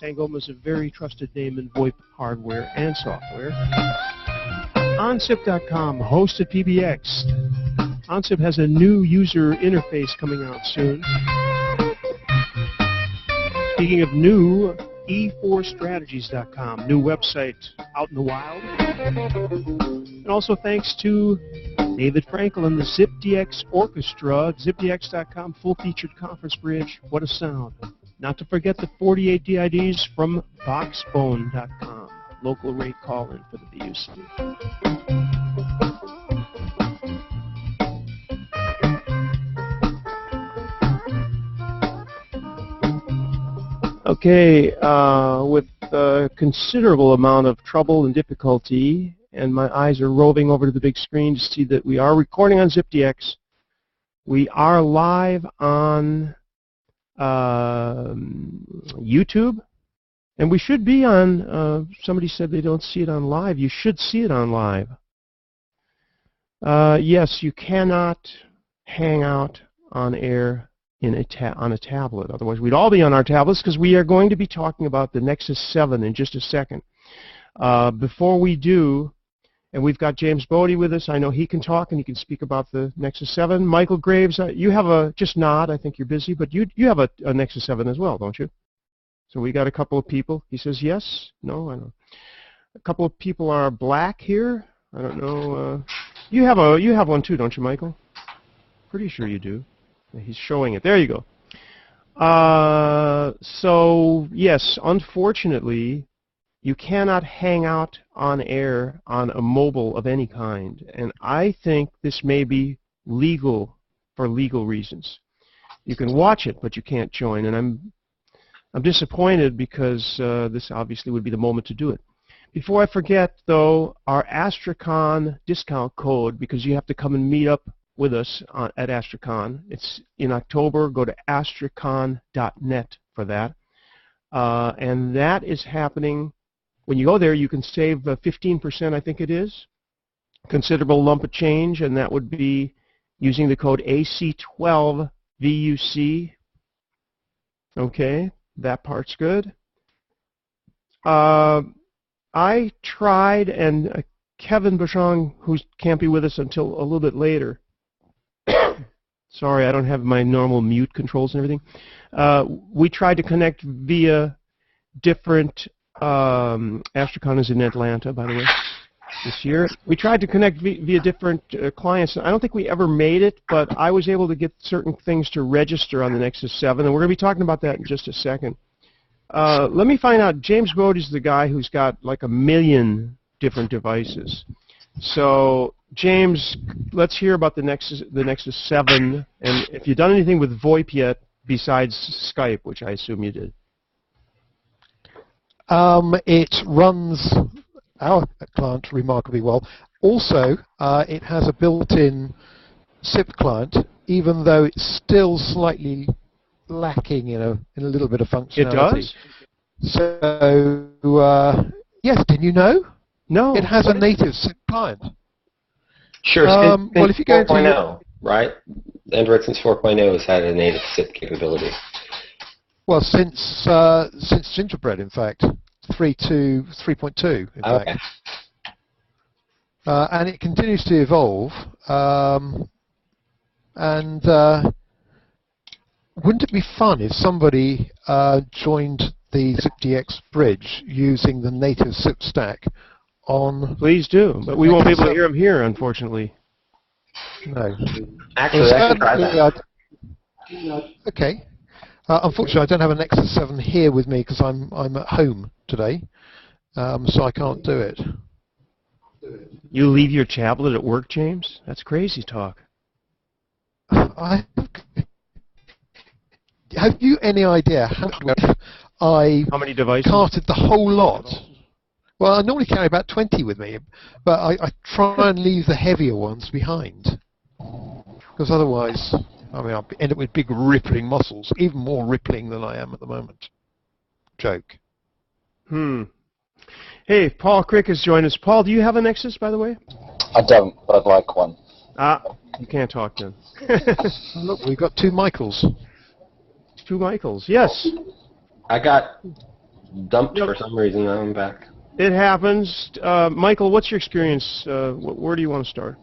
Sangoma is a very trusted name in VoIP hardware and software. OnSIP.com, hosted PBX. OnSIP has a new user interface coming out soon. Speaking of new, E4Strategies.com, new website out in the wild. And also thanks to David Frankel and the ZipDX Orchestra, ZipDX.com, full-featured conference bridge. What a sound. Not to forget the 48 DIDs from Voxbone.com, local rate call-in for the VUC. Okay, with a considerable amount of trouble and difficulty, and my eyes are roving over to the big screen to see that we are recording on ZipDX. We are live on YouTube, and we should be on, somebody said they don't see it on live. You should see it on live. Yes, you cannot hang out on air on a tablet. Otherwise, we'd all be on our tablets, because we are going to be talking about the Nexus 7 in just a second. Before we do, and we've got James Bodie with us. I know he can talk and he can speak about the Nexus 7. Michael Graves, you have a, just nod, I think you're busy, but you have a Nexus 7 as well, don't you? So we got a couple of people. He says yes? No? I don't know. A couple of people are black here. I don't know. You have one too, don't you, Michael? Pretty sure you do. He's showing it. There you go. So, yes, unfortunately, you cannot hang out on air on a mobile of any kind. And I think this may be legal for legal reasons. You can watch it, but you can't join. And I'm disappointed because this obviously would be the moment to do it. Before I forget, though, our Astracon discount code, because you have to come and meet up with us at Astracon. It's in October. Go to astracon.net for that. And that is happening. When you go there, you can save 15%, I think it is. Considerable lump of change, and that would be using the code AC12VUC. Okay, that part's good. I tried, and Kevin Bouchon, who can't be with us until a little bit later, sorry, I don't have my normal mute controls and everything. We tried to connect via different, Astracon is in Atlanta, by the way, this year. We tried to connect via different clients. I don't think we ever made it, but I was able to get certain things to register on the Nexus 7, and we're going to be talking about that in just a second. Let me find out. James Bodie's the guy who's got like 1 million different devices. So, James, let's hear about the Nexus 7, and if you've done anything with VoIP yet besides Skype, which I assume you did. It runs our client remarkably well. Also, it has a built-in SIP client, even though it's still slightly lacking in a little bit of functionality. It does? So, yes, didn't you know? No. It has a native SIP client. Sure, well, if you go to 4.0, right? Android since 4.0 has had a native SIP capability. Well, since Gingerbread, in fact, 3.2, in fact. And it continues to evolve. And wouldn't it be fun if somebody joined the ZipDX bridge using the native SIP stack on... Please do, but we won't be able to hear them here, unfortunately. No. Actually, I can try that. Okay. Unfortunately, I don't have a Nexus 7 here with me because I'm at home today, so I can't do it. You leave your tablet at work, James? That's crazy talk. Have you any idea how many devices? Carted the whole lot? Well, I normally carry about 20 with me, but I try and leave the heavier ones behind, because otherwise, I mean, I'll end up with big rippling muscles, even more rippling than I am at the moment. Joke. Hey, Paul Crick has joined us. Paul, do you have a Nexus, by the way? I don't, but I'd like one. Ah, you can't talk then. Look, we've got two Michaels. Two Michaels, yes. I got dumped for some reason. Now I'm back. It happens. Michael, what's your experience? Where do you want to start?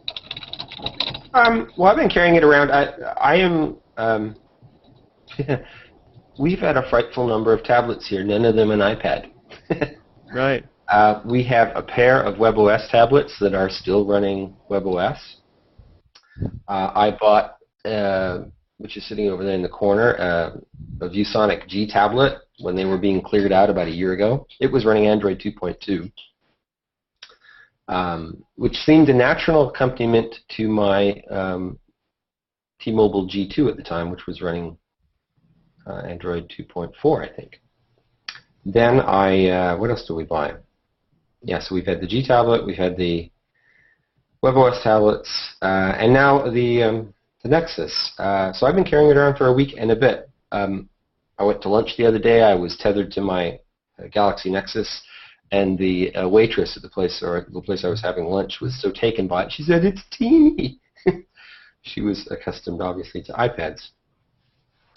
Well, I've been carrying it around. I am. We've had a frightful number of tablets here. None of them an iPad. Right. We have a pair of WebOS tablets that are still running WebOS. I bought, which is sitting over there in the corner, a VUC G tablet when they were being cleared out about a year ago. It was running Android 2.2, which seemed a natural accompaniment to my T-Mobile G2 at the time, which was running Android 2.4, I think. Then what else did we buy? Yeah, so we've had the G tablet, we've had the WebOS tablets, and now the Nexus. So I've been carrying it around for a week and a bit. I went to lunch the other day. I was tethered to my Galaxy Nexus, and the waitress at the place I was having lunch was so taken by it. She said, "It's teeny." She was accustomed, obviously, to iPads.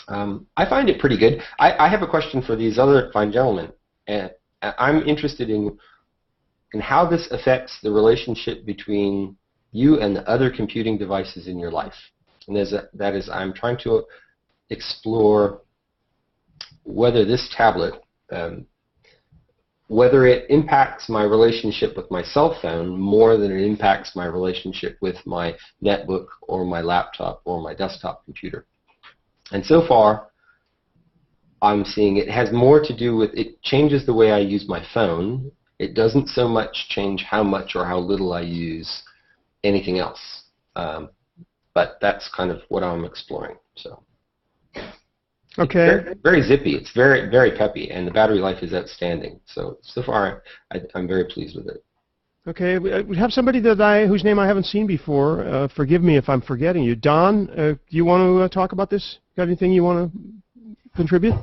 I find it pretty good. I have a question for these other fine gentlemen. I'm interested in how this affects the relationship between you and the other computing devices in your life. And that is, I'm trying to explore whether this tablet, whether it impacts my relationship with my cell phone more than it impacts my relationship with my netbook or my laptop or my desktop computer. And so far, I'm seeing it has more to do with, it changes the way I use my phone. It doesn't so much change how much or how little I use anything else. But that's kind of what I'm exploring. So, okay. It's very, very zippy. It's very, very peppy, and the battery life is outstanding. So far, I'm very pleased with it. Okay, we have somebody whose name I haven't seen before. Forgive me if I'm forgetting you. Don, do you want to talk about this? Got anything you want to contribute?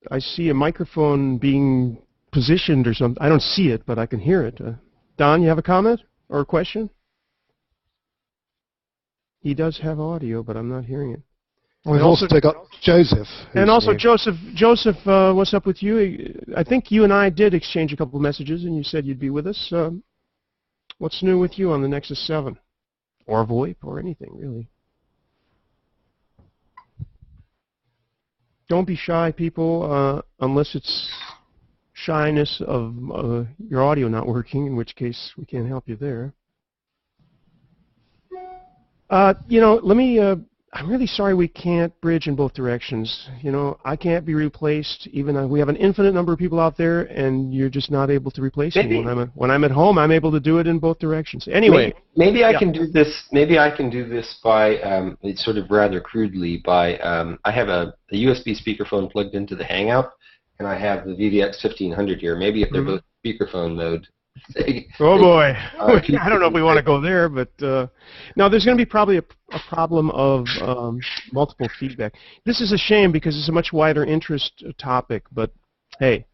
I see a microphone being positioned or something. I don't see it, but I can hear it. Don, you have a comment or a question? He does have audio, but I'm not hearing it. We've also got Joseph. And also Joseph. Joseph, what's up with you? I think you and I did exchange a couple of messages, and you said you'd be with us. What's new with you on the Nexus 7? Or VoIP, or anything, really. Don't be shy, people, unless it's shyness of your audio not working, in which case we can't help you there. You know, let me, I'm really sorry we can't bridge in both directions. You know, I can't be replaced, even though we have an infinite number of people out there, and you're just not able to replace me. When I'm at home, I'm able to do it in both directions. Anyway. Maybe I can do this, maybe I can do this by, it's sort of rather crudely, by, I have a USB speakerphone plugged into the Hangout, and I have the VVX 1500 here. Maybe if they're both speakerphone mode. Oh boy, I don't know if we want to go there, but now there's going to be probably a problem of multiple feedback. This is a shame because it's a much wider interest topic, but hey.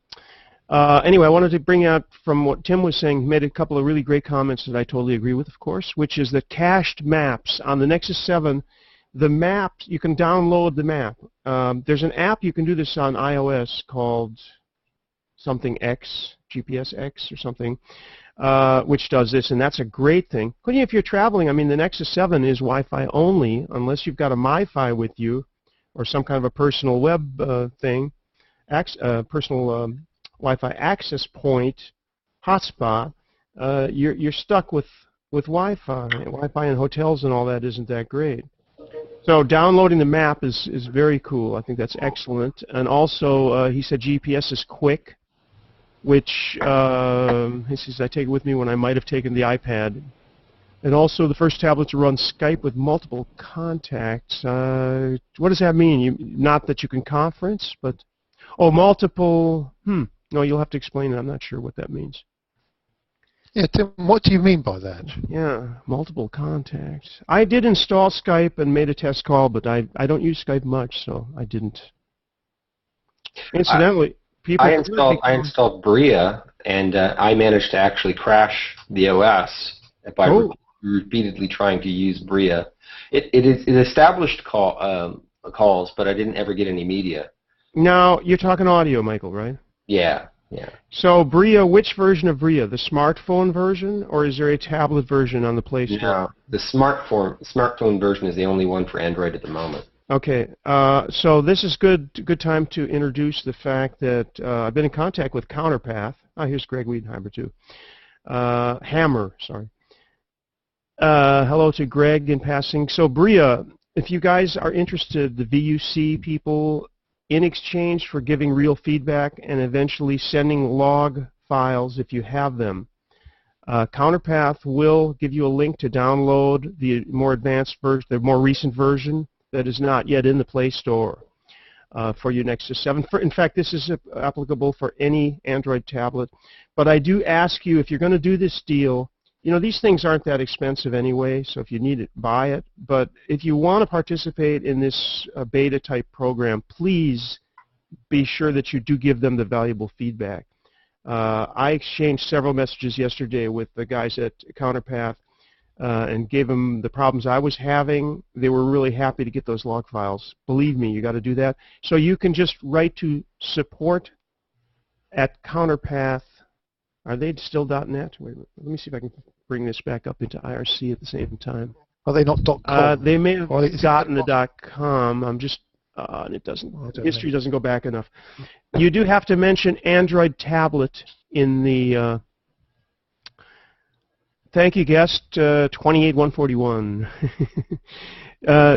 Anyway, I wanted to bring out from what Tim was saying, he made a couple of really great comments that I totally agree with, of course, which is that cached maps on the Nexus 7, the map, you can download the map. There's an app you can do this on iOS called something X, GPS X or something, which does this, and that's a great thing. If you're traveling, I mean, the Nexus 7 is Wi-Fi only, unless you've got a MiFi with you, or some kind of a personal web thing, personal Wi-Fi access point, hotspot. You're stuck with Wi-Fi. Wi-Fi in hotels and all that isn't that great. So downloading the map is very cool. I think that's excellent. And also, he said GPS is quick, which he says I take it with me when I might have taken the iPad. And also the first tablet to run Skype with multiple contacts. What does that mean? Not that you can conference, but multiple. No, you'll have to explain it. I'm not sure what that means. Yeah, Tim, what do you mean by that? Yeah, multiple contacts. I did install Skype and made a test call, but I don't use Skype much, so I didn't. Incidentally, I installed Bria, and I managed to actually crash the OS by repeatedly trying to use Bria. It established calls, but I didn't ever get any media. Now, you're talking audio, Michael, right? Yeah, yeah. So, Bria, which version of Bria? The smartphone version, or is there a tablet version on the Play Store? No, the smartphone version is the only one for Android at the moment. Okay, so this is good time to introduce the fact that I've been in contact with Counterpath. Oh, here's Greg Wiedenheimer, too. Hammer, sorry. Hello to Greg in passing. So, Bria, if you guys are interested, the VUC people, in exchange for giving real feedback and eventually sending log files if you have them, Counterpath will give you a link to download the more advanced version, the more recent version that is not yet in the Play Store for your Nexus 7. In fact, this is applicable for any Android tablet. But I do ask you, if you're going to do this deal, you know, these things aren't that expensive anyway, so if you need it, buy it. But if you want to participate in this beta-type program, please be sure that you do give them the valuable feedback. I exchanged several messages yesterday with the guys at Counterpath and gave them the problems I was having. They were really happy to get those log files. Believe me, you got to do that. So you can just write to support@Counterpath. Are they still .net? Wait, let me see if I can bring this back up into IRC at the same time. Are they not .com? They may have Or gotten the .com. I'm just, and it doesn't. History doesn't go back enough. You do have to mention Android tablet in the. Thank you, guest 28141.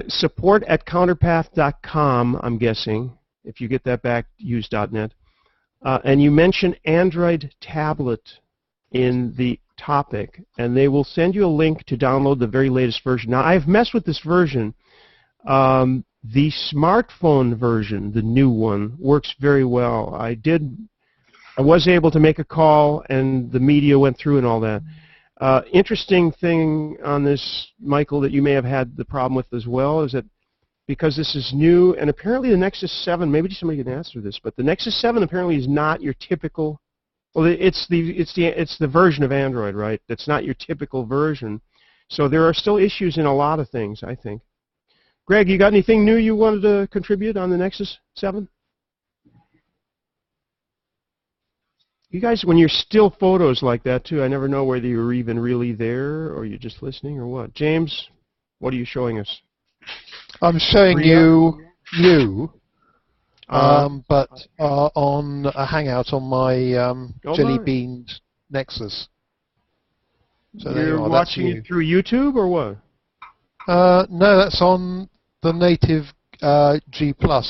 Support@counterpath.com. I'm guessing. If you get that back, use .net. And you mention Android tablet in the topic, and they will send you a link to download the very latest version. Now, I've messed with this version. The smartphone version, the new one, works very well. I was able to make a call, and the media went through and all that. Interesting thing on this, Michael, that you may have had the problem with as well, is that because this is new, and apparently the Nexus 7, maybe somebody can answer this, but the Nexus 7 apparently is not your typical, well, it's the version of Android, right? That's not your typical version. So there are still issues in a lot of things, I think. Greg, you got anything new you wanted to contribute on the Nexus 7? You guys, when you're still photos like that, too, I never know whether you're even really there or you're just listening or what. James, what are you showing us? I'm showing you, but on a Hangout on my Jelly Bean Nexus. So you're watching it through YouTube or what? No, that's on the native G+. Well,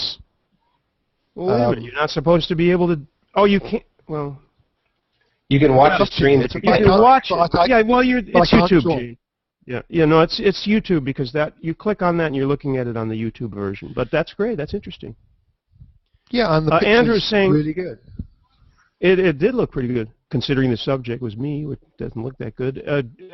wait a minute. You're not supposed to be able to. Oh, you can't. Well, you can watch the stream. You can watch it. Yeah, well, it's YouTube, Gene. Yeah, no, it's YouTube because that you click on that and you're looking at it on the YouTube version. But that's great. That's interesting. Yeah, and the Andrew's saying really good. It did look pretty good considering the subject was me, which doesn't look that good.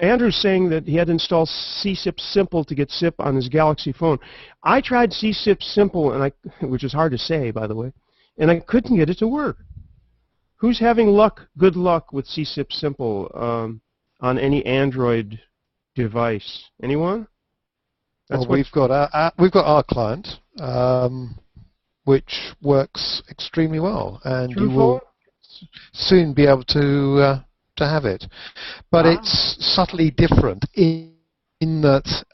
Andrew's saying that he had to install CSIP Simple to get SIP on his Galaxy phone. I tried CSIP Simple, which is hard to say, by the way, and I couldn't get it to work. Who's having good luck with CSIP Simple on any Android device? Anyone? Well, we've got our client, which works extremely well, and you will soon be able to have it. But it's subtly different in that,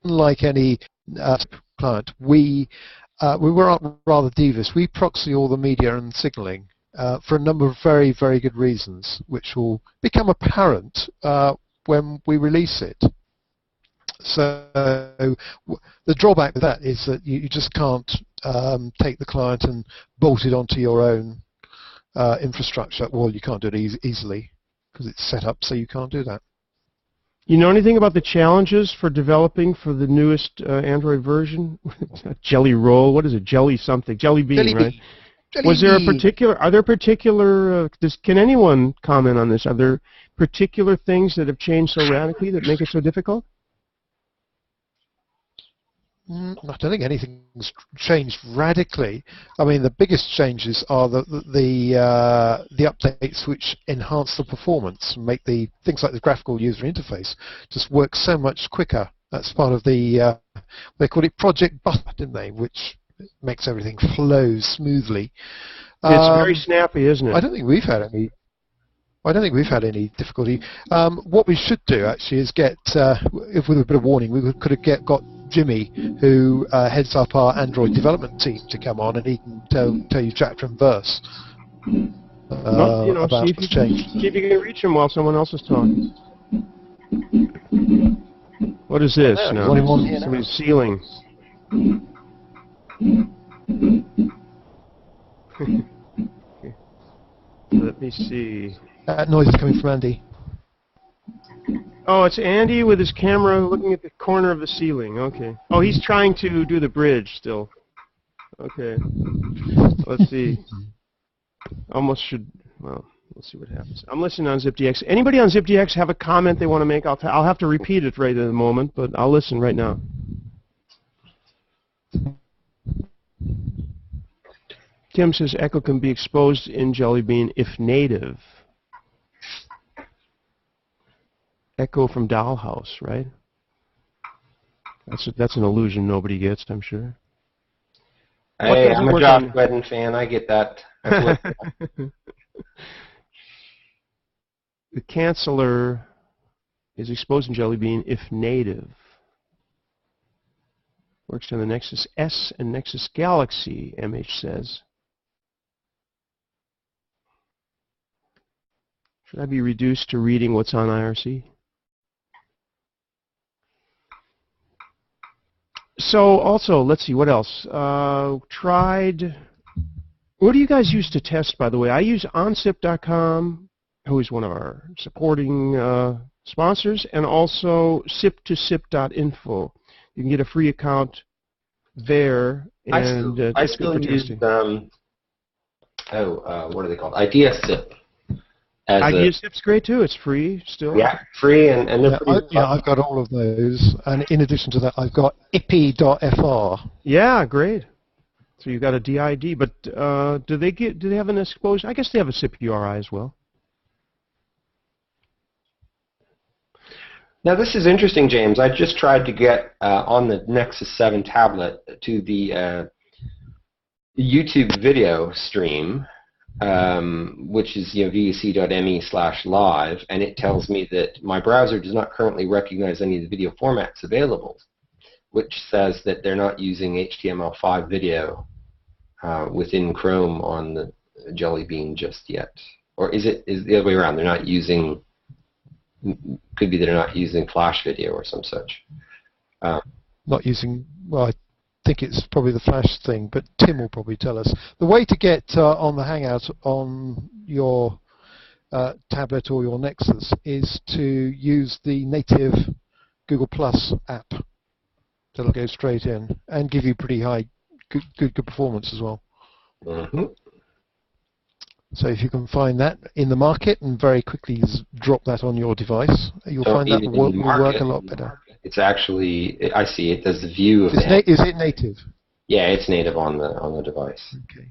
unlike any client, we were rather devious. We proxy all the media and signaling for a number of very, very good reasons, which will become apparent when we release it. So the drawback with that is that you just can't take the client and bolt it onto your own infrastructure. Well, you can't do it easily because it's set up so you can't do that. You know anything about the challenges for developing for the newest Android version? Jelly roll, what is it? Jelly something, jelly bean, right? Was there a particular? Are there particular? Can anyone comment on this? Are there particular things that have changed so radically that make it so difficult? I don't think anything's changed radically. I mean, the biggest changes are the updates which enhance the performance and make the things like the graphical user interface just work so much quicker That's part of the they called it Project Buffer, didn't they? Which makes everything flow smoothly. It's very snappy, isn't it? I don't think we've had any. I don't think we've had any difficulty. What we should do actually is get, if with a bit of warning, we could have got Jimmy, who heads up our Android development team, to come on, and he can tell you chapter and verse about what's changed. See if you can reach him while someone else is talking. What is this? No, somebody's sealing. Let me see. That noise is coming from Andy. Oh, it's Andy with his camera looking at the corner of the ceiling. Okay. Oh, he's trying to do the bridge still. Okay. Let's see. Almost should. Well, let's see what happens. I'm listening on ZipDX. Anybody on ZipDX have a comment they want to make? I'll have to repeat it right in a moment, but I'll listen right now. Tim says Echo can be exposed in Jelly Bean if native. Echo from Dollhouse, right? That's an illusion nobody gets, I'm sure. Hey, I'm a Josh Whedon fan. I get that. The canceller is exposed in Jelly Bean if native. Works on the Nexus S and Nexus Galaxy, MH says. Should I be reduced to reading what's on IRC? So also, let's see, what else? Tried, what do you guys use to test, by the way? I use onsip.com, who is one of our supporting sponsors, and also sip2sip.info. You can get a free account there, and I still use, what are they called? IdeaSip. IdeaSip's great too. It's free still. Yeah, free, and they're pretty. I've got all of those, and in addition to that, I've got ippy.fr. Yeah, great. So you've got a DID, but do they have an exposure? I guess they have a SIP URI as well. Now this is interesting, James. I just tried to get on the Nexus 7 tablet to the YouTube video stream, which is vuc.me/live, and it tells me that my browser does not currently recognize any of the video formats available, which says that they're not using HTML5 video within Chrome on the Jelly Bean just yet. Or is the other way around? They're not using. Could be that they're not using Flash video or some such. Not using. Well, I think it's probably the Flash thing, but Tim will probably tell us. The way to get on the Hangout on your tablet or your Nexus is to use the native Google Plus app. That'll go straight in and give you pretty high, good performance as well. Mm-hmm. So if you can find that in the market and very quickly drop that on your device, you'll find that will work a lot better. It's actually, I see it. There's the view of is it native? Yeah, it's native on the device. Okay.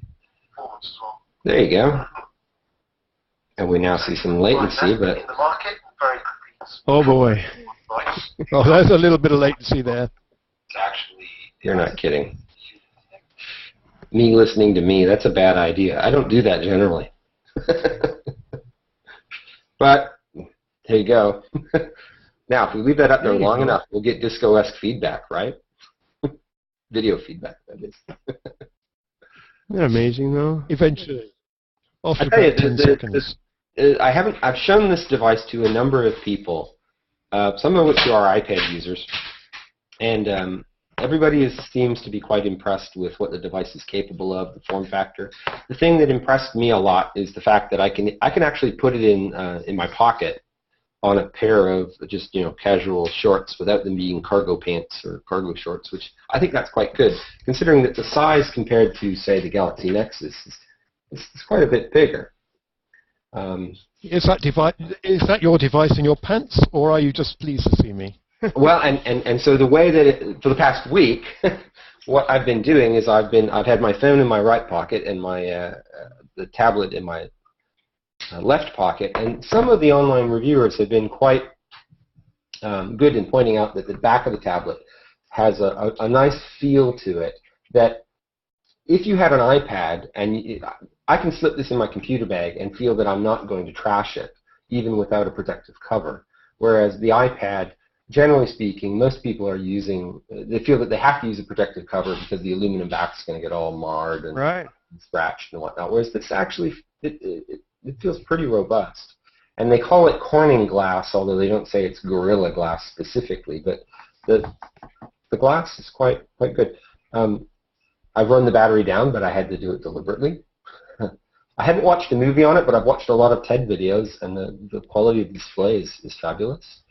There you go. And we now see some latency, but oh boy. Oh, there's a little bit of latency there. You're not kidding. Me listening to me, that's a bad idea. I don't do that generally. But there you go. Now, if we leave that up there long enough, we'll get disco-esque feedback, right? Video feedback, that is. Isn't that amazing, though? Eventually. After I about 10 seconds. I've shown this device to a number of people, some of which are iPad users, and everybody seems to be quite impressed with what the device is capable of, the form factor. The thing that impressed me a lot is the fact that I can actually put it in my pocket on a pair of just casual shorts without them being cargo pants or cargo shorts, which I think that's quite good, considering that the size compared to, say, the Galaxy Nexus is quite a bit bigger. Is that your device in your pants, or are you just pleased to see me? Well, and so the way that for the past week, what I've been doing is I've had my phone in my right pocket and my the tablet in my left pocket, and some of the online reviewers have been quite good in pointing out that the back of the tablet has a nice feel to it that if you had an iPad, and I can slip this in my computer bag and feel that I'm not going to trash it, even without a protective cover. Whereas the iPad, generally speaking, most people are using, they feel that they have to use a protective cover because the aluminum back is going to get all marred and scratched and whatnot. Whereas this actually, it feels pretty robust. And they call it Corning glass, although they don't say it's Gorilla Glass specifically. But the glass is quite good. I've run the battery down, but I had to do it deliberately. I haven't watched a movie on it, but I've watched a lot of TED videos, and the quality of the display is fabulous.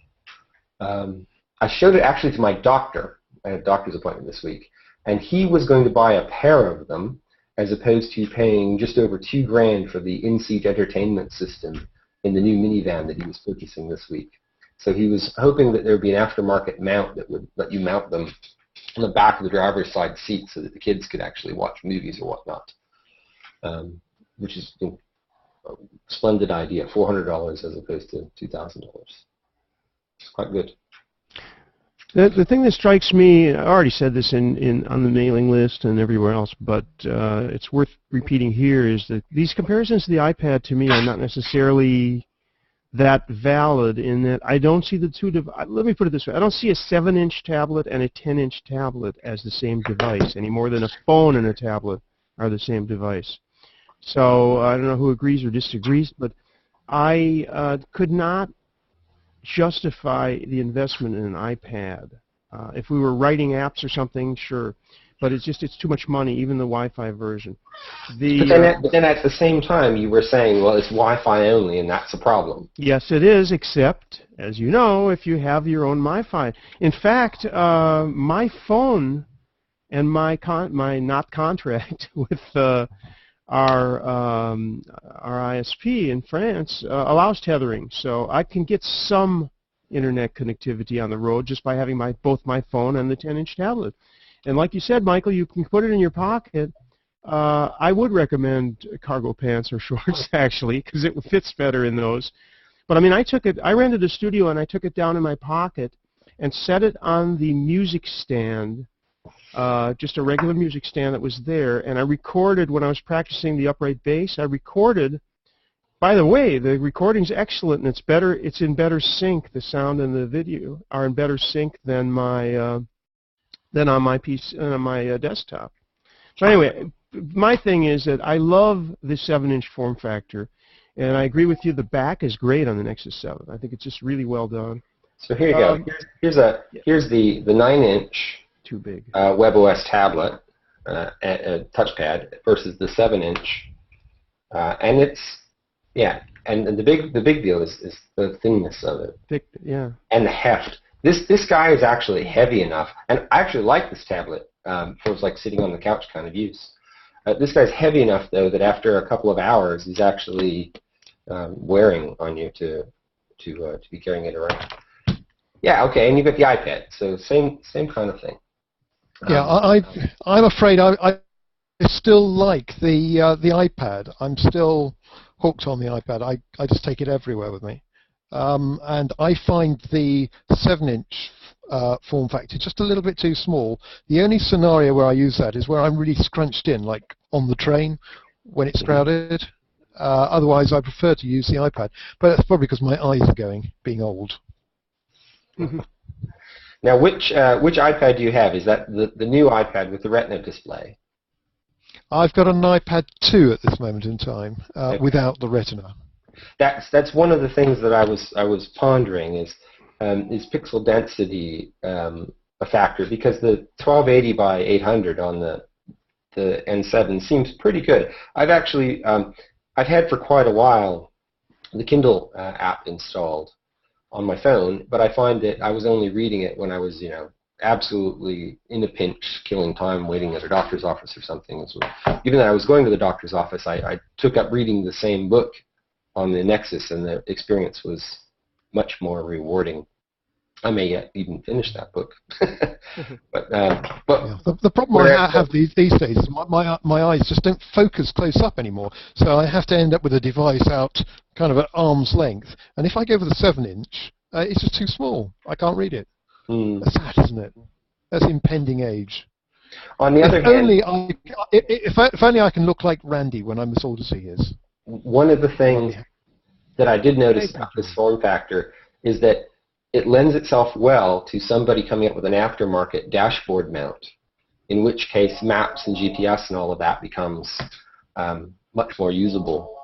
I showed it actually to my doctor. I had a doctor's appointment this week, and he was going to buy a pair of them as opposed to paying just over $2,000 for the in-seat entertainment system in the new minivan that he was purchasing this week. So he was hoping that there would be an aftermarket mount that would let you mount them on the back of the driver's side seat so that the kids could actually watch movies or whatnot, which is a splendid idea, $400 as opposed to $2,000. It's quite good. The thing that strikes me, I already said this on the mailing list and everywhere else, but it's worth repeating here, is that these comparisons to the iPad to me are not necessarily that valid in that I don't see the two let me put it this way. I don't see a 7-inch tablet and a 10-inch tablet as the same device any more than a phone and a tablet are the same device. So I don't know who agrees or disagrees, but I could not justify the investment in an iPad. If we were writing apps or something, sure. But it's too much money, even the Wi-Fi version. But then at the same time, you were saying, well, it's Wi-Fi only, and that's a problem. Yes, it is, except, as you know, if you have your own Wi-Fi. In fact, my phone and my not contract with our ISP in France allows tethering, so I can get some internet connectivity on the road just by having both my phone and the 10-inch tablet. And like you said, Michael, you can put it in your pocket. I would recommend cargo pants or shorts, actually, because it fits better in those. But I mean, I rented a studio and I took it down in my pocket and set it on the music stand, just a regular music stand that was there. And I recorded, when I was practicing the upright bass, I recorded. By the way, the recording's excellent, and it's in better sync. The sound and the video are in better sync than on my PC, on my desktop. So anyway, my thing is that I love the 7-inch form factor, and I agree with you. The back is great on the Nexus 7. I think it's just really well done. So here you go. Here's the 9-inch too big WebOS tablet touchpad versus the 7-inch, and it's and the big deal is the thinness of it. Thick, yeah. And the heft. This guy is actually heavy enough, and I actually like this tablet for like sitting on the couch kind of use. This guy's heavy enough, though, that after a couple of hours, he's actually wearing on you to be carrying it around. Yeah, okay, and you've got the iPad, so same kind of thing. Yeah, I'm afraid I still like the iPad. I'm still hooked on the iPad. I just take it everywhere with me. And I find the 7-inch form factor just a little bit too small. The only scenario where I use that is where I'm really scrunched in, like on the train when it's crowded. Otherwise, I prefer to use the iPad. But that's probably because my eyes are being old. Now, which iPad do you have? Is that the new iPad with the Retina display? I've got an iPad 2 at this moment in time without the Retina. That's one of the things that I was pondering is pixel density a factor, because the 1280 by 800 on the N7 seems pretty good. I've actually I've had for quite a while the Kindle app installed on my phone, but I find that I was only reading it when I was absolutely in a pinch, killing time waiting at a doctor's office or something. So even though I was going to the doctor's office, I took up reading the same book on the Nexus, and the experience was much more rewarding. I may yet even finish that book. but the problem I have these days is my eyes just don't focus close up anymore, so I have to end up with a device out kind of at arm's length. And if I go for the 7-inch, It's just too small. I can't read it. Hmm. That's sad, isn't it? That's impending age. On the other If hand, only if only I can look like Randy when I'm as old as he is. one of the things that I did notice about this form factor is that it lends itself well to somebody coming up with an aftermarket dashboard mount, in which case maps and GPS and all of that becomes much more usable.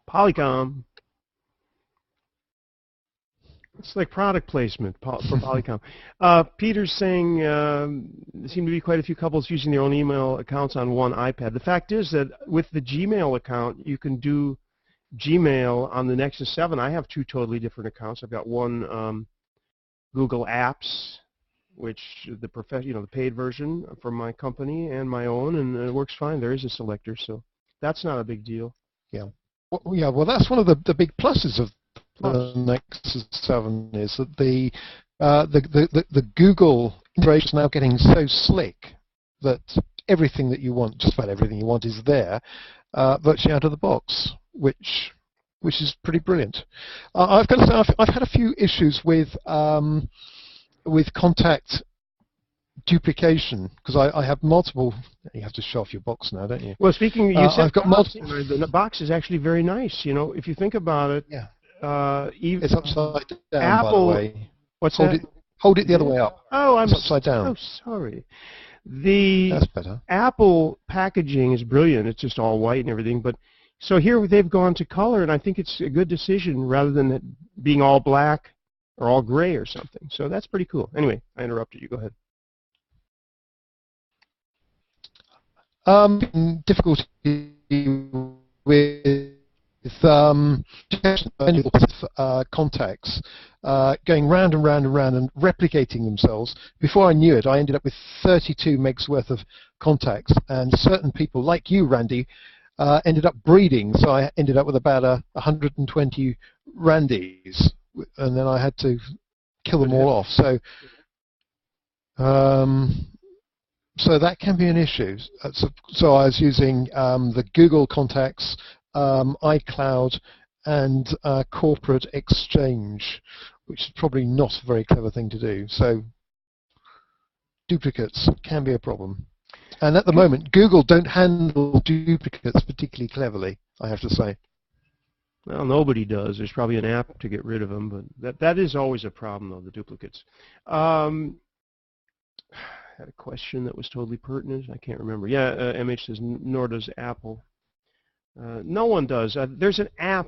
Polycom. It's like product placement for Polycom. Peter's saying there seem to be quite a few couples using their own email accounts on one iPad. The fact is that with the Gmail account, you can do Gmail on the Nexus 7. I have two totally different accounts. I've got one Google Apps, which the paid version for my company, and my own, and it works fine. There is a selector, so that's not a big deal. Yeah. Well, that's one of the big pluses of the Nexus 7 is that the Google integration is now getting so slick that everything that you want, just about everything you want, is there, virtually out of the box, which is pretty brilliant. I've got to say, I've had a few issues with contact duplication because I have multiple. You have to show off your box now, don't you? Well, speaking, you said I've got multiple. The box is actually very nice. You know, if you think about it. Yeah. Even it's upside down, Apple, by the way. What's that? Hold it the other way up. Oh, it's upside down. Oh, sorry. That's better. Apple packaging is brilliant. It's just all white and everything. But so here they've gone to color, and I think it's a good decision rather than it being all black or all gray or something. So that's pretty cool. Anyway, I interrupted you. Go ahead. Difficulty with contacts going round and round and round and replicating themselves. Before I knew it, I ended up with 32 megs worth of contacts, and certain people, like you, Randy, ended up breeding. So I ended up with about 120 Randys, and then I had to kill them all off. So that can be an issue. So I was using the Google Contacts, iCloud, and Corporate Exchange, which is probably not a very clever thing to do. So duplicates can be a problem. And at the moment, Google don't handle duplicates particularly cleverly, I have to say. Well, nobody does. There's probably an app to get rid of them, but that is always a problem, though, the duplicates. Had a question that was totally pertinent. I can't remember. Yeah, MH says, nor does Apple. No one does. There's an app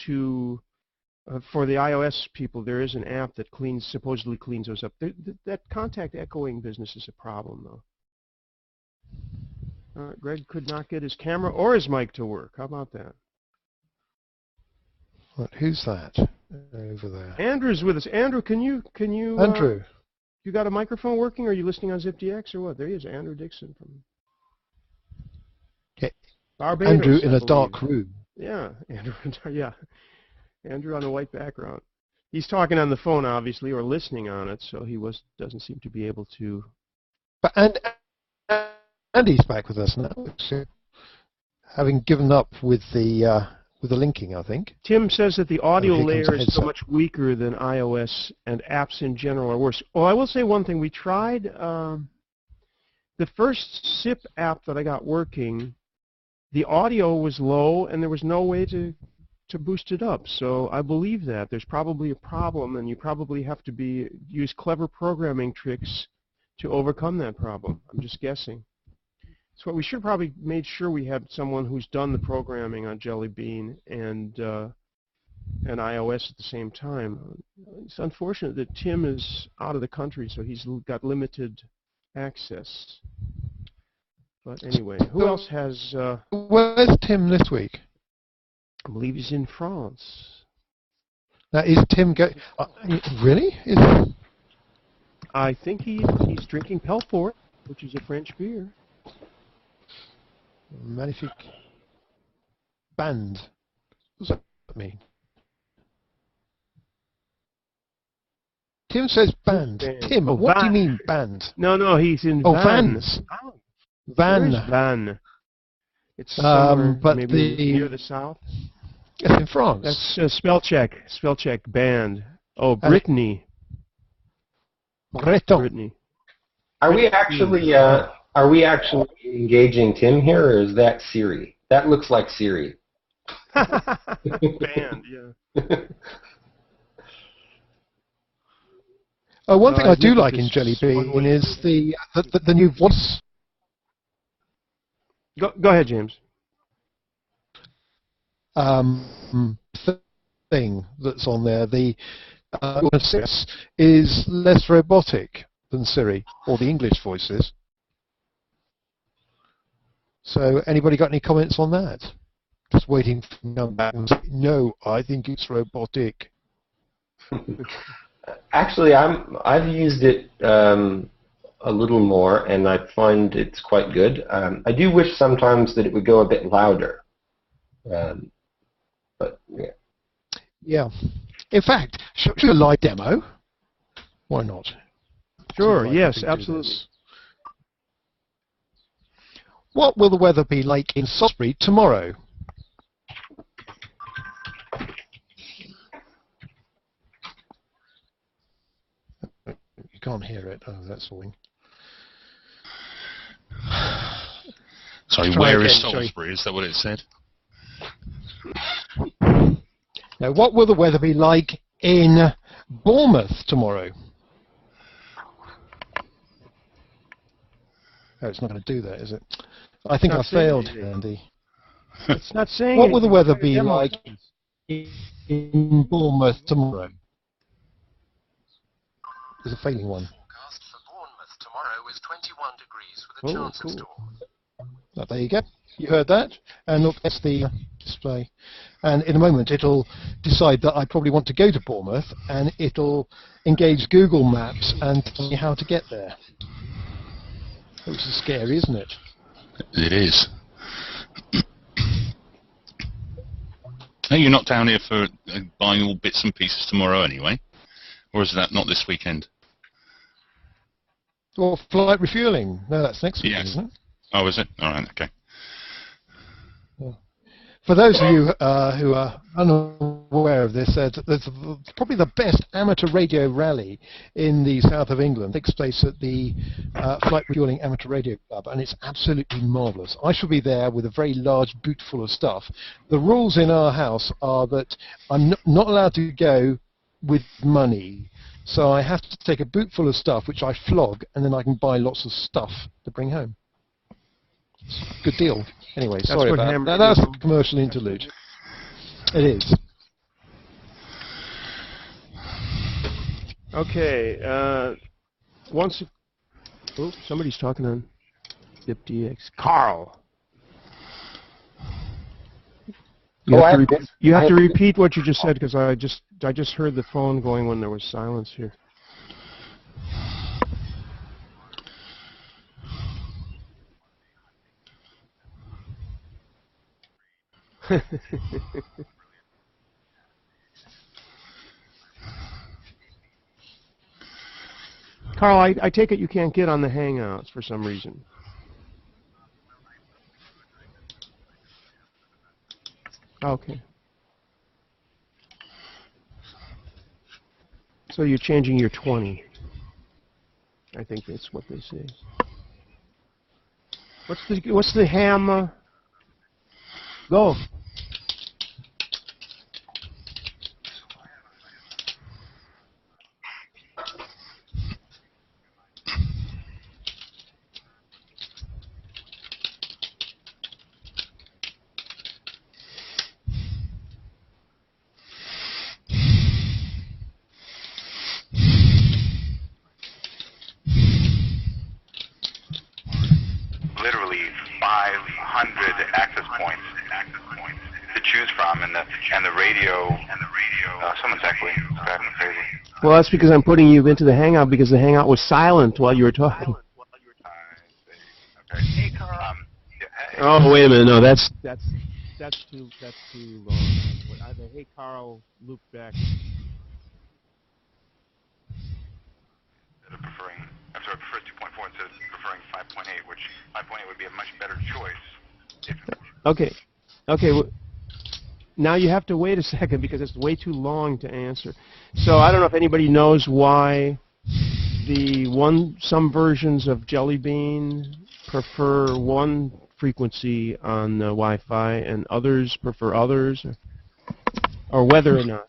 for the iOS people. There is an app that supposedly cleans those up. That contact echoing business is a problem, though. Greg could not get his camera or his mic to work. How about that? What, who's that over there? Andrew's with us. Andrew, can you? Andrew. You got a microphone working, or are you listening on ZipDX, or what? There he is, Andrew Dixon from Barbados. Andrew in a dark room. Yeah, Andrew. Yeah, Andrew on a white background. He's talking on the phone, obviously, or listening on it, so he doesn't seem to be able to. But Andy's back with us now, having given up with the linking, I think. Tim says that the audio layer is so much weaker than iOS, and apps in general are worse. Well, I will say one thing. We tried the first SIP app that I got working. The audio was low, and there was no way to boost it up. So I believe that there's probably a problem, and you probably have to use clever programming tricks to overcome that problem. I'm just guessing. So we should probably made sure we had someone who's done the programming on Jelly Bean and iOS at the same time. It's unfortunate that Tim is out of the country, so he's got limited access. But anyway, who else has... Where's Tim this week? I believe he's in France. Now, is Tim going... really? I think he's drinking Pelfort, which is a French beer. Magnifique band. What does that mean? Tim says band. Tim, what do you mean band? No, he's in Vans. Van. It's somewhere, but maybe near the south. It's in France. That's spell check band. Oh, Brittany. Breton. Brittany. Are we actually engaging Tim here, or is that Siri? That looks like Siri. Band, yeah. One thing I do look at like in this Jelly Bean is the new voice. Go ahead, James. Thing that's on there, the Nexus is less robotic than Siri or the English voices. So, anybody got any comments on that? Just waiting for them to come back and say, no, I think it's robotic. Actually, I've used it a little more, and I find it's quite good. I do wish sometimes that it would go a bit louder. But yeah. Yeah. In fact, should we do a live demo? Why not? Sure. Yes. Absolutely. What will the weather be like in Salisbury tomorrow? You can't hear it. Oh, that's all. Sorry, where is Salisbury? Is that what it said? Now, what will the weather be like in Bournemouth tomorrow? Oh, it's not going to do that, is it? I think I failed, Andy. It's not saying. What will the weather be like in Bournemouth tomorrow? There's a failing one. Forecast for Bournemouth tomorrow is 21 degrees with a chance of storm. Oh, there you go. You heard that? And look, that's the display. And in a moment, it'll decide that I probably want to go to Bournemouth, and it'll engage Google Maps and tell me how to get there. Which is scary, isn't it? It is. Hey, you're not down here for buying all bits and pieces tomorrow anyway? Or is that not this weekend? Or flight refueling. No, that's next weekend, Yes. isn't it? Oh, is it? All right, okay. For those of you who are unaware of this, there's probably the best amateur radio rally in the south of England. It takes place at the Flight Refueling Amateur Radio Club, and it's absolutely marvellous. I shall be there with a very large boot full of stuff. The rules in our house are that I'm not allowed to go with money, so I have to take a boot full of stuff, which I flog, and then I can buy lots of stuff to bring home. Good deal. Anyway, sorry about that. That's a commercial interlude. It is. Okay. Somebody's talking on BipDX. Carl. You have to repeat what you just said, because I just heard the phone going when there was silence here. Carl, I take it you can't get on the Hangouts for some reason. Okay. So you're changing your 20. I think that's what they say. What's the ham? Go. Literally 500 access points to choose from, and the radio. Someone's actually driving me crazy. Well, that's because I'm putting you into the Hangout, because the Hangout was silent while you were talking. Okay. Hey, Carl. Oh, wait a minute. No, that's too long. Either hey Carl, loop back. Prefers 2.4 instead of preferring 5.8, which 5.8 would be a much better choice. Okay. now you have to wait a second because it's way too long to answer. So I don't know if anybody knows why some versions of Jelly Bean prefer one frequency on Wi-Fi and others prefer others, or whether or not.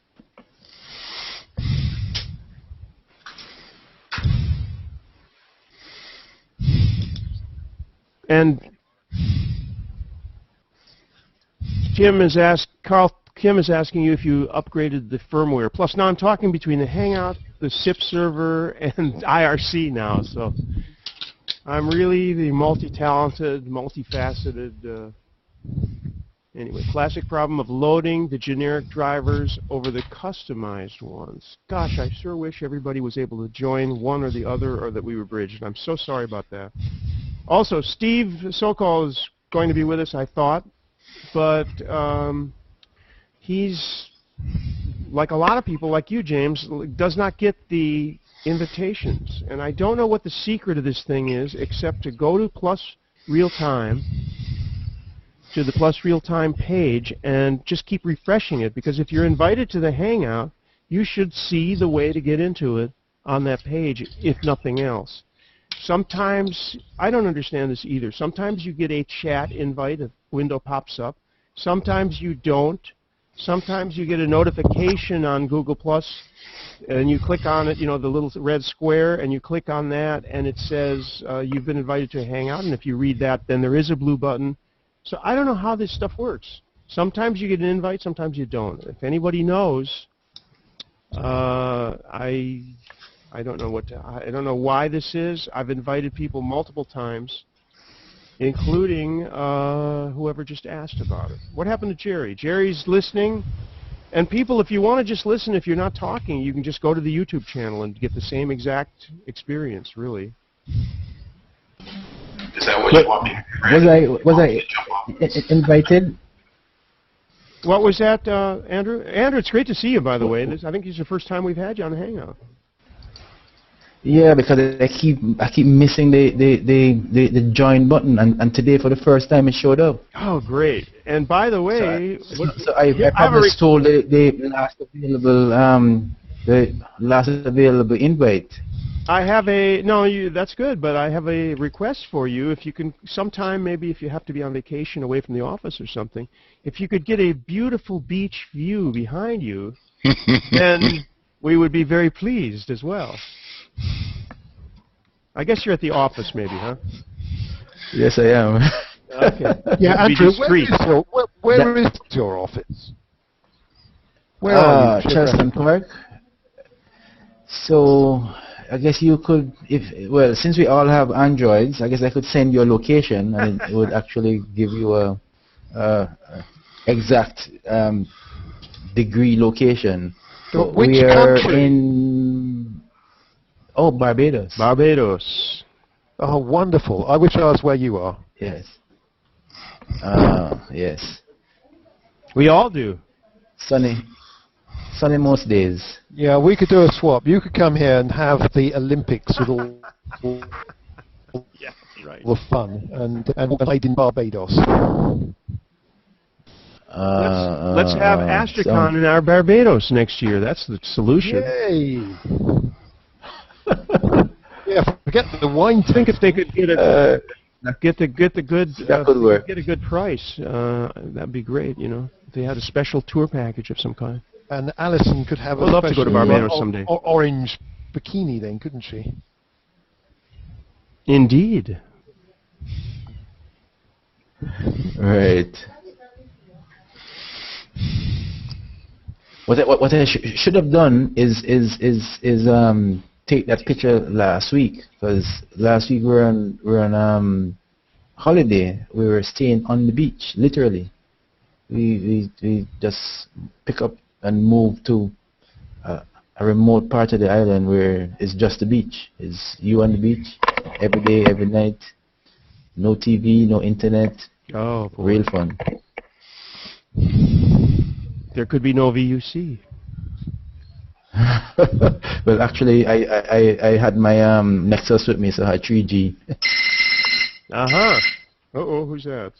And Kim is asking you if you upgraded the firmware. Plus, now I'm talking between the Hangout, the SIP server, and IRC now. So I'm really the multi-talented, multifaceted. Anyway, classic problem of loading the generic drivers over the customized ones. Gosh, I sure wish everybody was able to join one or the other, or that we were bridged. I'm so sorry about that. Also, Steve Sokol is going to be with us, I thought, but he's, like a lot of people, like you, James, does not get the invitations. And I don't know what the secret of this thing is, except to go to Plus Real Time, to the Plus Real Time page, and just keep refreshing it, because if you're invited to the Hangout, you should see the way to get into it on that page, if nothing else. Sometimes, I don't understand this either, sometimes you get a chat invite, a window pops up, sometimes you don't, sometimes you get a notification on Google Plus, and you click on it, you know, the little red square, and you click on that, and it says you've been invited to a Hangout, and if you read that, then there is a blue button. So I don't know how this stuff works. Sometimes you get an invite, sometimes you don't. If anybody knows, I don't know I don't know why this is. I've invited people multiple times, including whoever just asked about it. What happened to Jerry? Jerry's listening. And people, if you want to just listen, if you're not talking, you can just go to the YouTube channel and get the same exact experience, really. Is that what you want me to Was I invited? What was that, Andrew? Andrew, it's great to see you, by the way. I think it's the first time we've had you on the Hangout. Yeah, because I keep missing the join button, and today for the first time it showed up. Oh, great! And by the way, so I probably stole the last available invite. I have that's good, but I have a request for you. If you can, sometime maybe if you have to be on vacation away from the office or something, if you could get a beautiful beach view behind you, then we would be very pleased as well. I guess you're at the office, maybe, huh? Yes, I am. Okay. Yeah, Andrew, where is your office? Where are you? Charleston Park. So I guess you could, well, since we all have Androids, I guess I could send you a location, and it would actually give you a exact degree location. So which we are country? in Barbados. Barbados. Oh, wonderful! I wish I was where you are. Yes. Yes. We all do. Sunny most days. Yeah, we could do a swap. You could come here and have the Olympics with all Yeah, right. the fun, and played in Barbados. Let's have Astrocon in our Barbados next year. That's the solution. Yay! Yeah, forget the wine. I think if they could get a get a good price, that'd be great. You know, if they had a special tour package of some kind. And Alison could have We'd love to go to Barbados someday. Orange bikini then, couldn't she? Indeed. Right. What I should have done is take that picture last week, because last week we were on holiday. We were staying on the beach, literally. We just pick up and move to a remote part of the island where it's just the beach. It's you on the beach every day, every night. No TV, no internet. Oh, boy. Real fun. There could be no VUC. Well, actually, I had my Nexus with me, so I had 3G. Uh-huh. Uh-oh, who's that?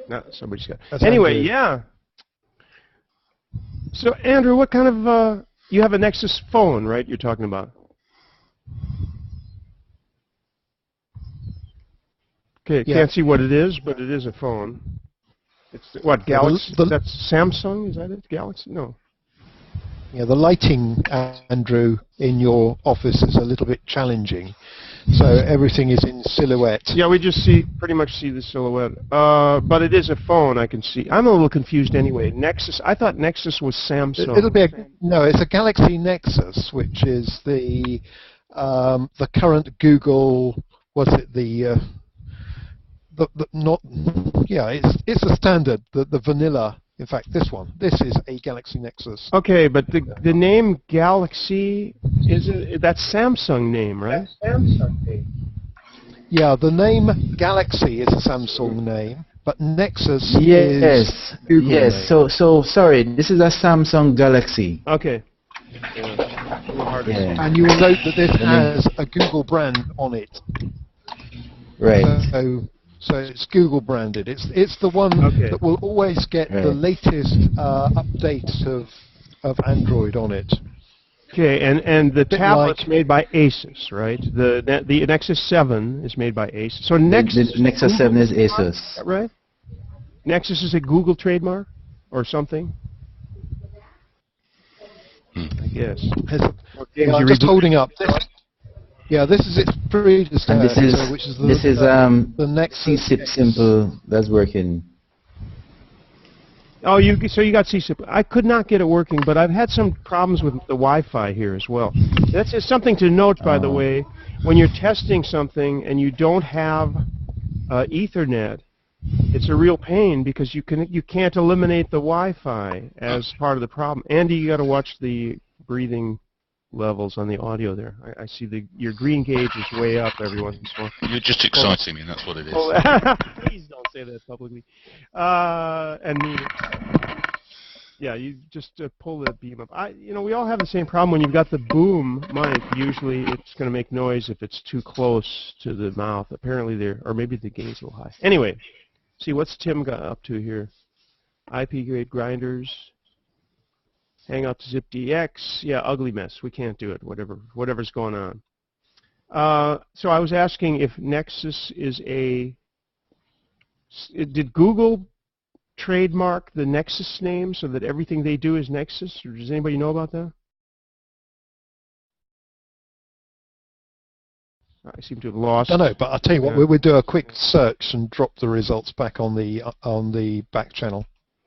No, somebody's got. That's Anyway, Andrew. yeah. So, Andrew, what kind of you have a Nexus phone, right? You're talking about. Okay, Yeah. can't see what it is, but it is a phone. It's what, Galaxy? That's Samsung, is that it? Galaxy? No. Yeah, the lighting, Andrew, in your office is a little bit challenging. So everything is in silhouette. Yeah, we just pretty much see the silhouette. But it is a phone, I can see. I'm a little confused anyway. Nexus, I thought Nexus was Samsung. It'll be no, it's a Galaxy Nexus, which is the current Google. What's it? It's a standard, the vanilla. In fact, this is a Galaxy Nexus. Okay, but the name Galaxy that's Samsung name, right? That's Samsung name. Yeah, the name Galaxy is a Samsung name, but Nexus is Google yes. name. So sorry, this is a Samsung Galaxy. Okay. Yeah. And you will note that this has a Google brand on it. Right. So it's Google branded. It's the one that will always get the latest update of Android on it. Okay, and the tablet's made by Asus, right? The Nexus 7 is made by Asus. So Nexus. The Nexus 7 is Asus. Is that right? Nexus is a Google trademark or something. I guess. I'm just holding up. This is its predecessor, And which is the Nexus C-SIP simple that's working. Oh, so you got C-SIP. I could not get it working, but I've had some problems with the Wi-Fi here as well. That's just something to note, by the way. When you're testing something and you don't have Ethernet, it's a real pain because you can't eliminate the Wi-Fi as part of the problem. Andy, you got to watch the breathing levels on the audio there. I see your green gauge is way up every once in a while. You're just exciting me, that's what it is. Please don't say that publicly. And me. Yeah, you just pull the beam up. We all have the same problem when you've got the boom mic. Usually it's going to make noise if it's too close to the mouth. Apparently or maybe the gain's a little high. Anyway, see what's Tim got up to here. IP grade grinders. Hangout to ZipDX, yeah, ugly mess. We can't do it. Whatever's going on. So I was asking if Nexus is did Google trademark the Nexus name so that everything they do is Nexus? Or does anybody know about that? I seem to have lost. I don't know, but I'll tell you what. We'll do a quick search and drop the results back on the back channel.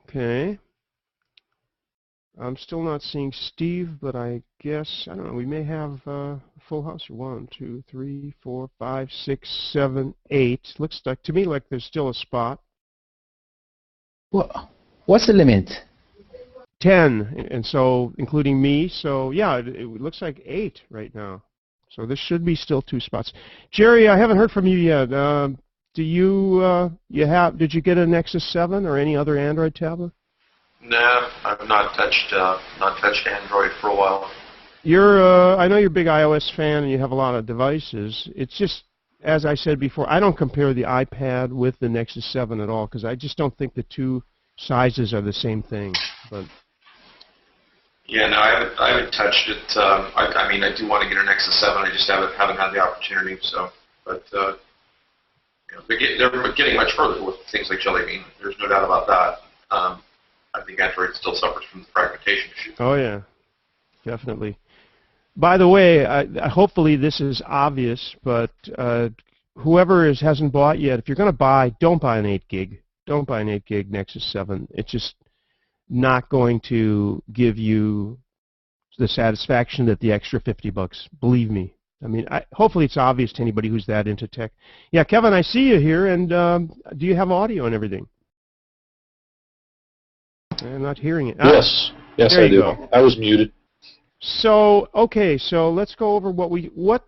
Okay. I'm still not seeing Steve, but I guess, I don't know, we may have a full house. 1, 2, 3, 4, 5, 6, 7, 8. Looks like, to me, like there's still a spot. What's the limit? 10, and so, including me, so yeah, it looks like 8 right now. So this should be still 2 spots. Jerry, I haven't heard from you yet. Did you get a Nexus 7 or any other Android tablet? No, I've not touched Android for a while. I know you're a big iOS fan and you have a lot of devices. It's just, as I said before, I don't compare the iPad with the Nexus 7 at all because I just don't think the two sizes are the same thing. But yeah, no, I haven't touched it. I mean, I do want to get a Nexus 7. I just haven't had the opportunity. So, but they're getting much further with things like Jelly Bean. There's no doubt about that. I think Android still suffers from the fragmentation issue. Oh yeah, definitely. By the way, hopefully this is obvious, but whoever hasn't bought yet, if you're going to buy, don't buy an 8 gig. Don't buy an 8 gig Nexus 7. It's just not going to give you the satisfaction that the extra $50. Believe me. I mean, hopefully it's obvious to anybody who's that into tech. Yeah, Kevin, I see you here, and do you have audio and everything? I'm not hearing it. Yes, I do. Go. I was muted. So okay, so let's go over what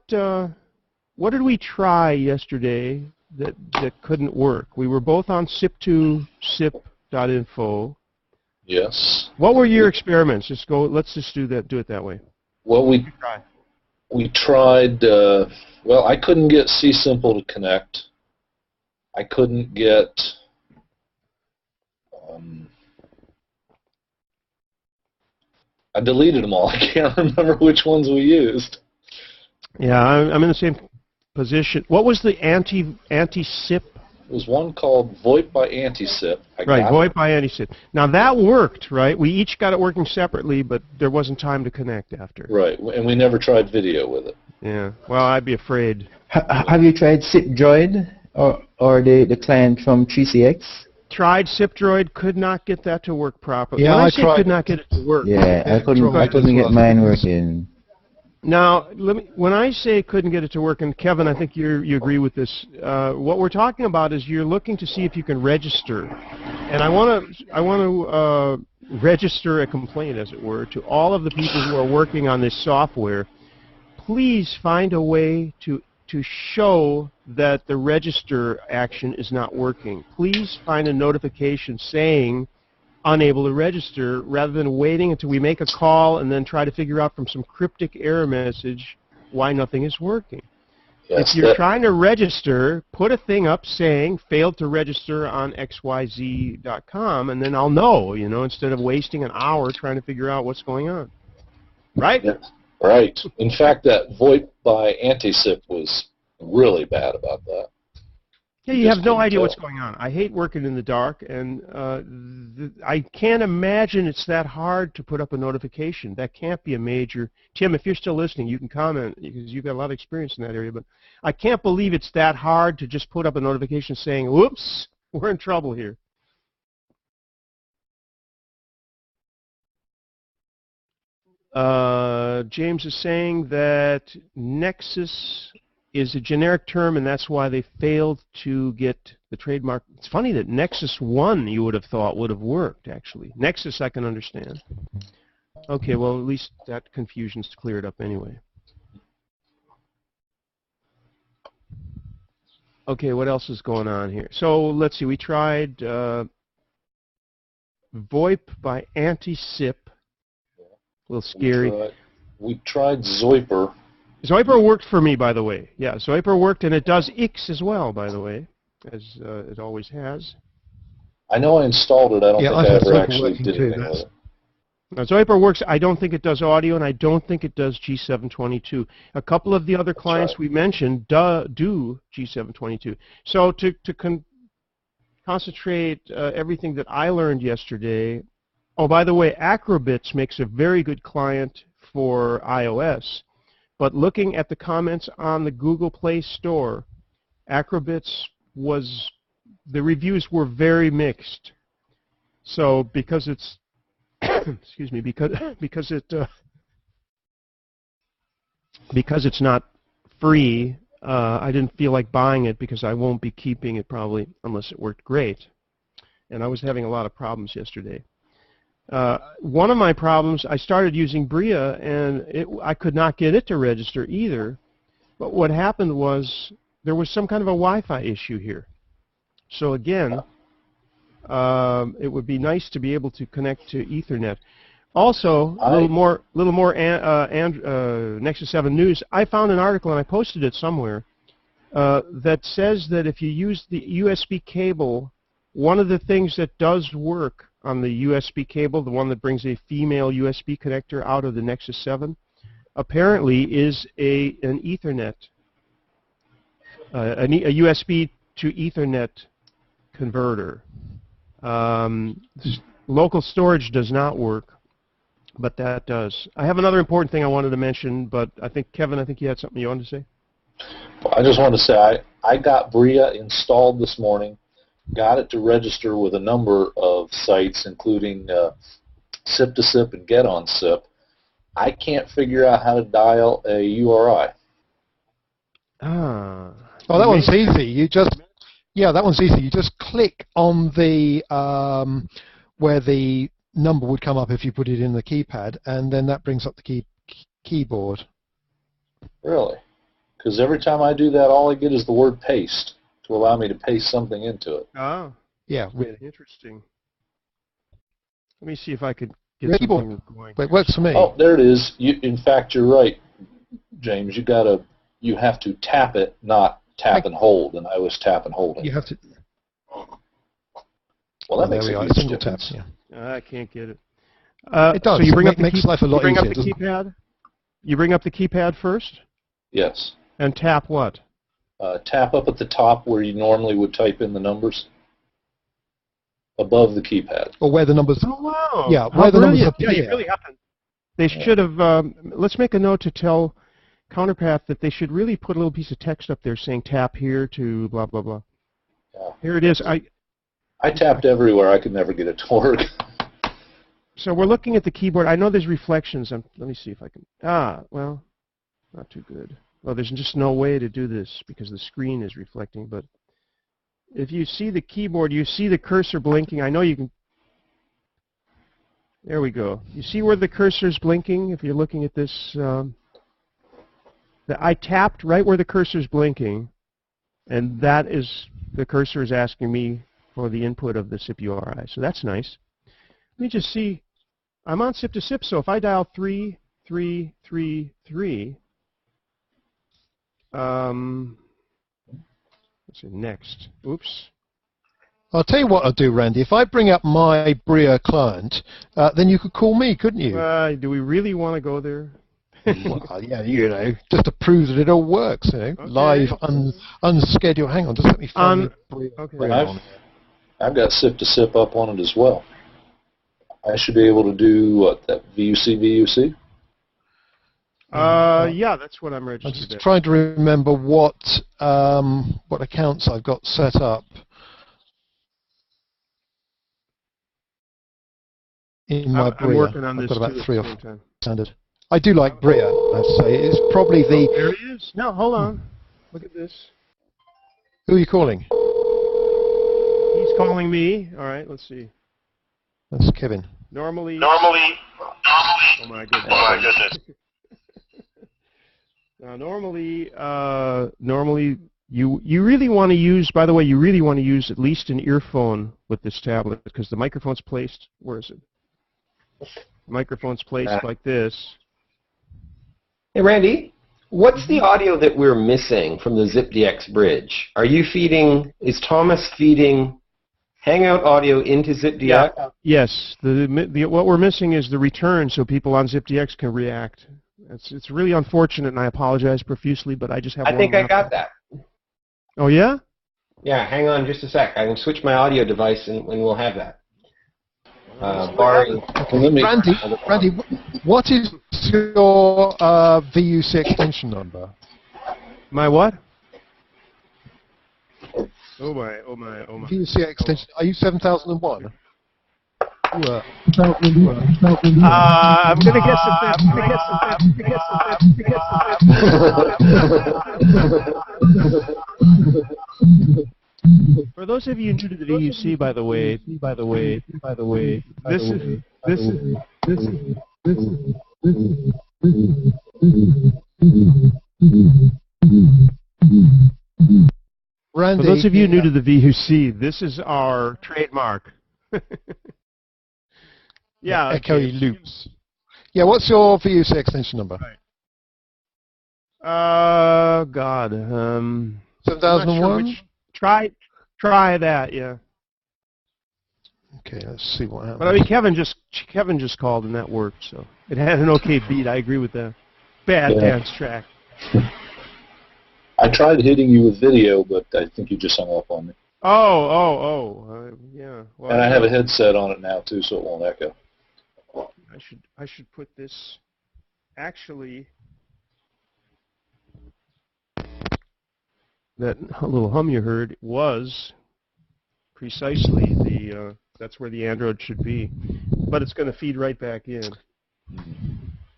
did we try yesterday that couldn't work? We were both on SIP2 SIP.info. Yes. What were your experiments? Let's just do it that way. Well, we tried. Well, I couldn't get C-Simple to connect. I couldn't get I deleted them all. I can't remember which ones we used. Yeah, I'm in the same position. What was the anti-SIP? There was one called VoIP by Anti-SIP. Right, VoIP by Anti-SIP. Now that worked, right? We each got it working separately, but there wasn't time to connect after. Right, and we never tried video with it. Yeah, well, I'd be afraid. Have you tried SipDroid or the client from 3CX? Tried SipDroid, could not get that to work properly. Yeah, when I tried. say could not get it to work. Yeah, I couldn't get mine working. Now, when I say couldn't get it to work, and Kevin, I think you agree with this. What we're talking about is you're looking to see if you can register, and I want to register a complaint, as it were, to all of the people who are working on this software. Please find a way to show that the register action is not working. Please find a notification saying unable to register, rather than waiting until we make a call and then try to figure out from some cryptic error message why nothing is working. Yes, if you're trying to register, put a thing up saying failed to register on xyz.com, and then I'll know, instead of wasting an hour trying to figure out what's going on. Right? Yes, right. In fact, that VoIP by Anti-SIP was really bad about that. Yeah, you have no idea what's going on. I hate working in the dark, and I can't imagine it's that hard to put up a notification. That can't be a major... Tim, if you're still listening, you can comment, because you've got a lot of experience in that area, but I can't believe it's that hard to just put up a notification saying, whoops, we're in trouble here. James is saying that Nexus is a generic term, and that's why they failed to get the trademark. It's funny that Nexus 1 you would have thought would have worked, actually. Nexus I can understand. Okay, well, at least that confusion's cleared up anyway. Okay, what else is going on here? So, let's see, we tried VoIP by Anti-SIP. A little scary. We tried Zoiper. Zoiper worked for me, by the way. Yeah, Zoiper worked, and it does X as well, by the way, as it always has. I know I installed it. I don't think I ever actually did anything with it. Now, Zoiper works. I don't think it does audio, and I don't think it does G722. A couple of the other clients we mentioned do G722. So to concentrate everything that I learned yesterday. Oh, by the way, Acrobits makes a very good client for iOS. But looking at the comments on the Google Play Store, Acrobits the reviews were very mixed. So because it's, excuse me, because it's not free, I didn't feel like buying it because I won't be keeping it probably unless it worked great. And I was having a lot of problems yesterday. One of my problems, I started using Bria, and I could not get it to register either. But what happened was there was some kind of a Wi-Fi issue here. So again, it would be nice to be able to connect to Ethernet. Also, a little more Nexus 7 news. I found an article, and I posted it somewhere, that says that if you use the USB cable, one of the things that does work on the USB cable, the one that brings a female USB connector out of the Nexus 7, apparently is an Ethernet, a USB to Ethernet converter. Local storage does not work, but that does. I have another important thing I wanted to mention, but I think, Kevin, you had something you wanted to say? Well, I just wanted to say I got Bria installed this morning. Got it to register with a number of sites, including SIP2SIP and GetOnSIP. I can't figure out how to dial a URI. Oh, that one's easy. That one's easy. You just click on the where the number would come up if you put it in the keypad, and then that brings up the keyboard. Really? Because every time I do that, all I get is the word paste to allow me to paste something into it. Oh. Yeah, really interesting. Let me see if I could get something going. But it works for me. Oh, there it is. In fact, you're right, James. You have to tap it, not tap and hold. And I was tap and holding. You have to. Well, that there makes we a are. huge Single tap. difference. Yeah. I can't get it. It does. So you bring up the makes life a lot you bring easier. up the keypad. You bring up the keypad first, Yes. and tap what? Tap up at the top where you normally would type in the numbers. Above the keypad. Or where the numbers. Oh wow! Yeah, How where the numbers brilliant. appear. Yeah, you really have to. They should have. Let's make a note to tell Counterpath that they should really put a little piece of text up there saying tap here to blah blah blah. Yeah. Here it is. I tapped everywhere. I could never get it to work. So we're looking at the keyboard. I know there's reflections. Let me see if I can. Well, not too good. Well, there's just no way to do this because the screen is reflecting. But if you see the keyboard, you see the cursor blinking. I know you can. There we go. You see where the cursor's blinking? If you're looking at this, I tapped right where the cursor's blinking, and that is the cursor is asking me for the input of the SIP URI. So that's nice. Let me just see. I'm on SIP to SIP, so if I dial 3333, let's see, next. Oops. I'll tell you what I'll do, Randy. If I bring up my Bria client, then you could call me, couldn't you? Do we really want to go there? Well, yeah, you know, just to prove that it all works, you know, Okay. live, unscheduled. Hang on, just let me find Bria on. I've got SIP to SIP up on it as well. I should be able to do what, that VUC? Yeah, that's what I'm registered I'm just at. trying to remember what accounts I've got set up in my Bria. I'm working on I've this got about too 3 at or the same 4 time. standard. I do like Bria, I have to say. It's probably the... There he is. No, hold on. Look at this. Who are you calling? He's calling me. All right, let's see. That's Kevin. Normally. Normally. Oh my goodness. Oh my goodness. Now, normally you really want to use. By the way, you really want to use at least an earphone with this tablet because the microphone's placed. Where is it? The microphone's placed like this. Hey, Randy, what's the audio that we're missing from the ZipDX bridge? Are you feeding? Is Thomas feeding Hangout audio into ZipDX? Yeah. Yes. What we're missing is the return, so people on ZipDX can react. It's really unfortunate, and I apologize profusely, but I just have. I think I got that. Oh yeah? Yeah. Hang on just a sec. I can switch my audio device, and we'll have that. Barring. Randy, what is your VUC extension number? My what? Oh my. VUC extension. Are you 7001? I'm gonna get some. For those of you new to the VUC, by the way, this Randy, for those of you new to the VUC, this is our trademark. Yeah. Echoey loops. Yeah, what's your VUC extension number? God. 7001? Try that, yeah. Okay, let's see what happens. But I mean, Kevin just called and that worked, so it had an okay beat. I agree with that. Bad dance track. I tried hitting you with video, but I think you just hung up on me. Yeah. Well, and I have a headset on it now too, so it won't echo. I should put this. Actually, that little hum you heard was precisely the. That's where the Android should be, but it's going to feed right back in.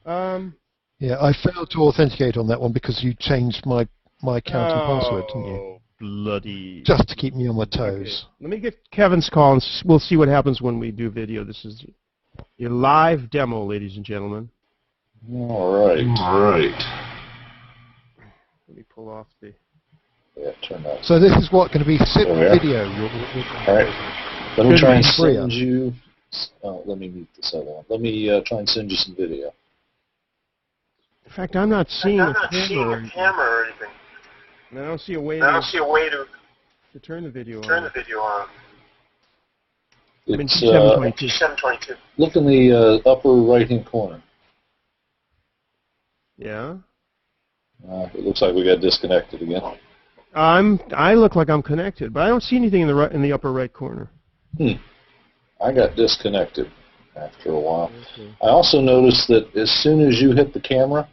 Yeah, I failed to authenticate on that one because you changed my account and password, didn't you? Oh, bloody. Just to keep me on my toes. Okay. Let me get Kevin's call, and we'll see what happens when we do video. This is your live demo, ladies and gentlemen. All right. Let me pull off the... Yeah, turn that. So this is what, going to be SIP video? All right. Let me try and send you... Oh, let me mute this other one. Let me try and send you some video. In fact, I'm not seeing a camera or anything. And I don't see a way to turn the video on. It's G722. Look in the upper right-hand corner. Yeah. It looks like we got disconnected again. I look like I'm connected, but I don't see anything in the upper right corner. I got disconnected after a while. Okay. I also noticed that as soon as you hit the camera,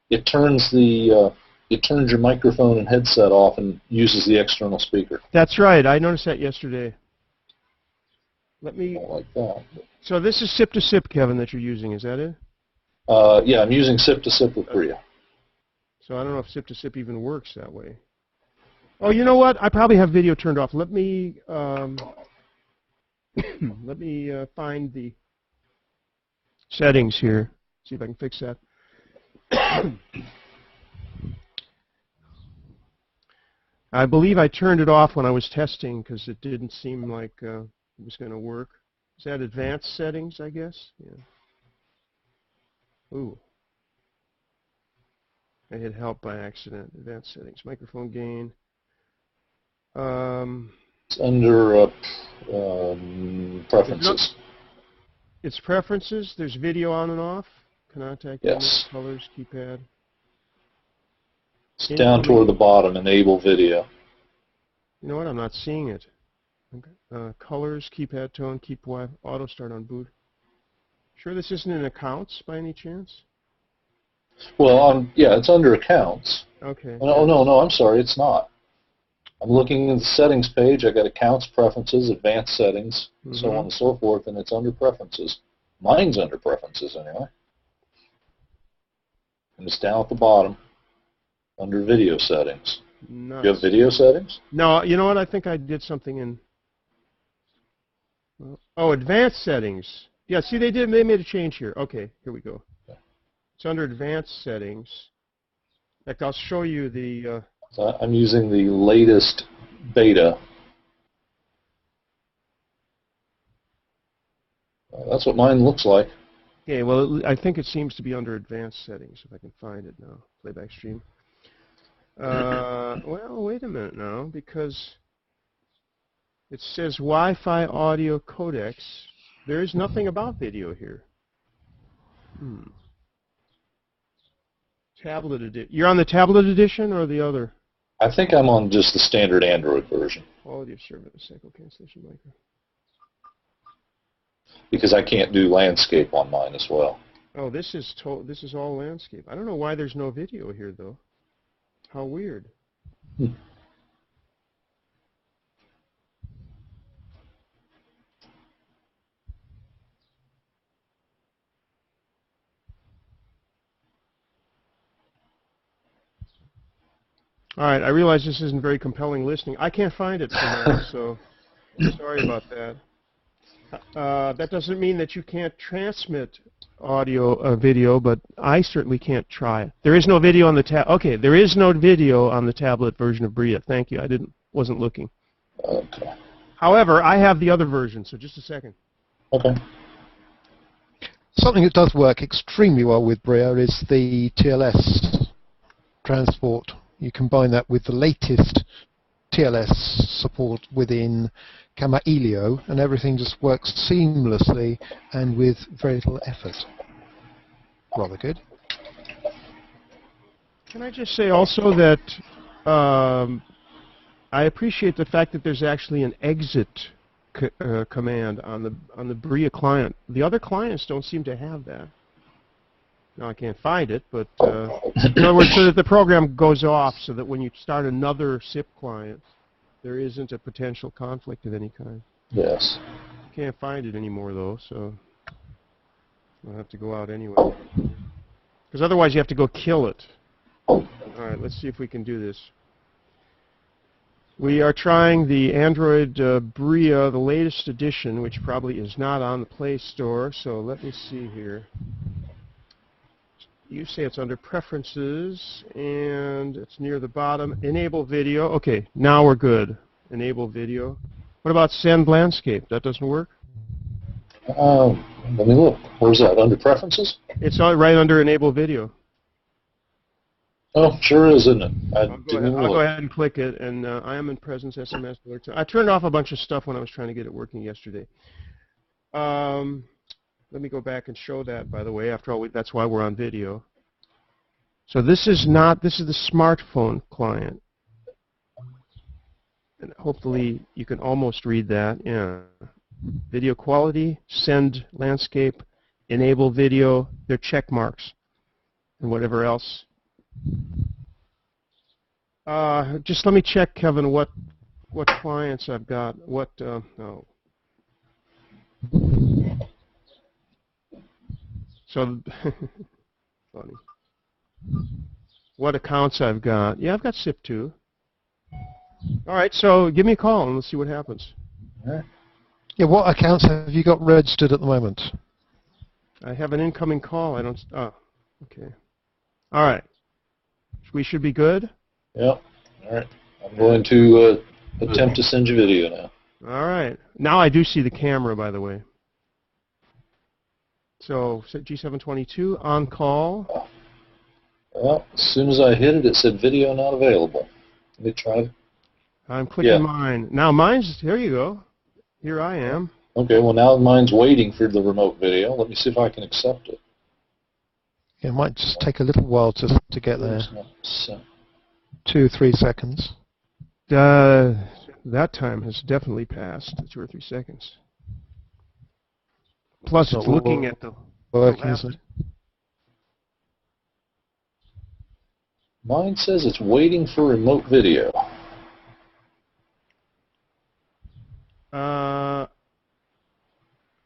it turns your microphone and headset off and uses the external speaker. That's right. I noticed that yesterday. Let me. I don't like that. So this is SIP to SIP, Kevin, that you're using. Is that it? Yeah, I'm using SIP to SIP with Bria. So I don't know if SIP to SIP even works that way. Oh, you know what? I probably have video turned off. Let me let me find the settings here. See if I can fix that. I believe I turned it off when I was testing because it didn't seem like it was going to work. Is that advanced settings, I guess? Yeah. Ooh. I hit help by accident. Advanced settings. Microphone gain. It's under preferences. It's preferences. There's video on and off. Contact. Yes. Colors. Keypad. It's down toward the bottom. Enable video. You know what? I'm not seeing it. Okay. Colors. Keypad tone. Keep auto start on boot. Sure, this isn't in accounts by any chance? Well, yeah, it's under accounts. Okay. Oh, no, I'm sorry, it's not. I'm looking at the settings page. I got accounts, preferences, advanced settings, so on and so forth, and it's under preferences. Mine's under preferences anyway. And it's down at the bottom under video settings. Nice. Do you have video settings? No, you know what? I think I did something in. Oh, advanced settings. Yeah, see, they made a change here. Okay, here we go. It's under advanced settings. In fact, I'll show you the. I'm using the latest beta. That's what mine looks like. Okay, well, I think it seems to be under advanced settings, if I can find it now. Playback stream. Well, wait a minute now, because it says Wi-Fi audio codecs. There is nothing about video here. Tablet edition. You're on the tablet edition or the other? I think I'm on just the standard Android version. Audio service, cycle cancellation micro. Because I can't do landscape on mine as well. Oh, this is all landscape. I don't know why there's no video here though. How weird. All right, I realize this isn't very compelling listening. I can't find it for now, so sorry about that. That doesn't mean that you can't transmit audio, video, but I certainly can't try it. There is no video on the Okay, there is no video on the tablet version of Bria. Thank you. Wasn't looking. Okay. However, I have the other version, so just a second. Okay. Something that does work extremely well with Bria is the TLS transport. You combine that with the latest TLS support within Gamma Elio, and everything just works seamlessly and with very little effort. Rather good. Can I just say also that I appreciate the fact that there's actually an exit command on the Bria client. The other clients don't seem to have that. Now I can't find it, but in other words, so that the program goes off, so that when you start another SIP client, there isn't a potential conflict of any kind. Yes. Can't find it anymore though, so I'll have to go out anyway. Because otherwise you have to go kill it. All right, let's see if we can do this. We are trying the Android Bria, the latest edition, which probably is not on the Play Store. So let me see here. You say it's under Preferences, and it's near the bottom. Enable Video. Okay, now we're good. Enable Video. What about Send Landscape? That doesn't work? Let me look. Where's that? Under Preferences? It's right under Enable Video. Oh, sure is, isn't it? I'll go ahead and click it, and I am in presence SMS alert. I turned off a bunch of stuff when I was trying to get it working yesterday. Let me go back and show that, by the way. After all, that's why we're on video. So this is the smartphone client. And hopefully you can almost read that. Yeah. Video quality, send landscape, enable video, they're check marks, and whatever else. Just let me check, Kevin, what clients I've got. Oh. So, funny. What accounts I've got? Yeah, I've got SIP2. All right, so give me a call and let's see what happens. All right. Yeah, what accounts have you got registered at the moment? I have an incoming call. Oh, okay. All right. We should be good? Yep. All right. I'm going to attempt to send you video now. All right. Now I do see the camera, by the way. So, G722, on call. Well, as soon as I hit it, it said video not available. Let me try it. I'm clicking mine. Now mine's, here you go. Here I am. Okay, well now mine's waiting for the remote video. Let me see if I can accept it. It might just take a little while to get there. 2-3 seconds. That time has definitely passed, 2 or 3 seconds. Plus it's looking at the left. Mine says it's waiting for remote video.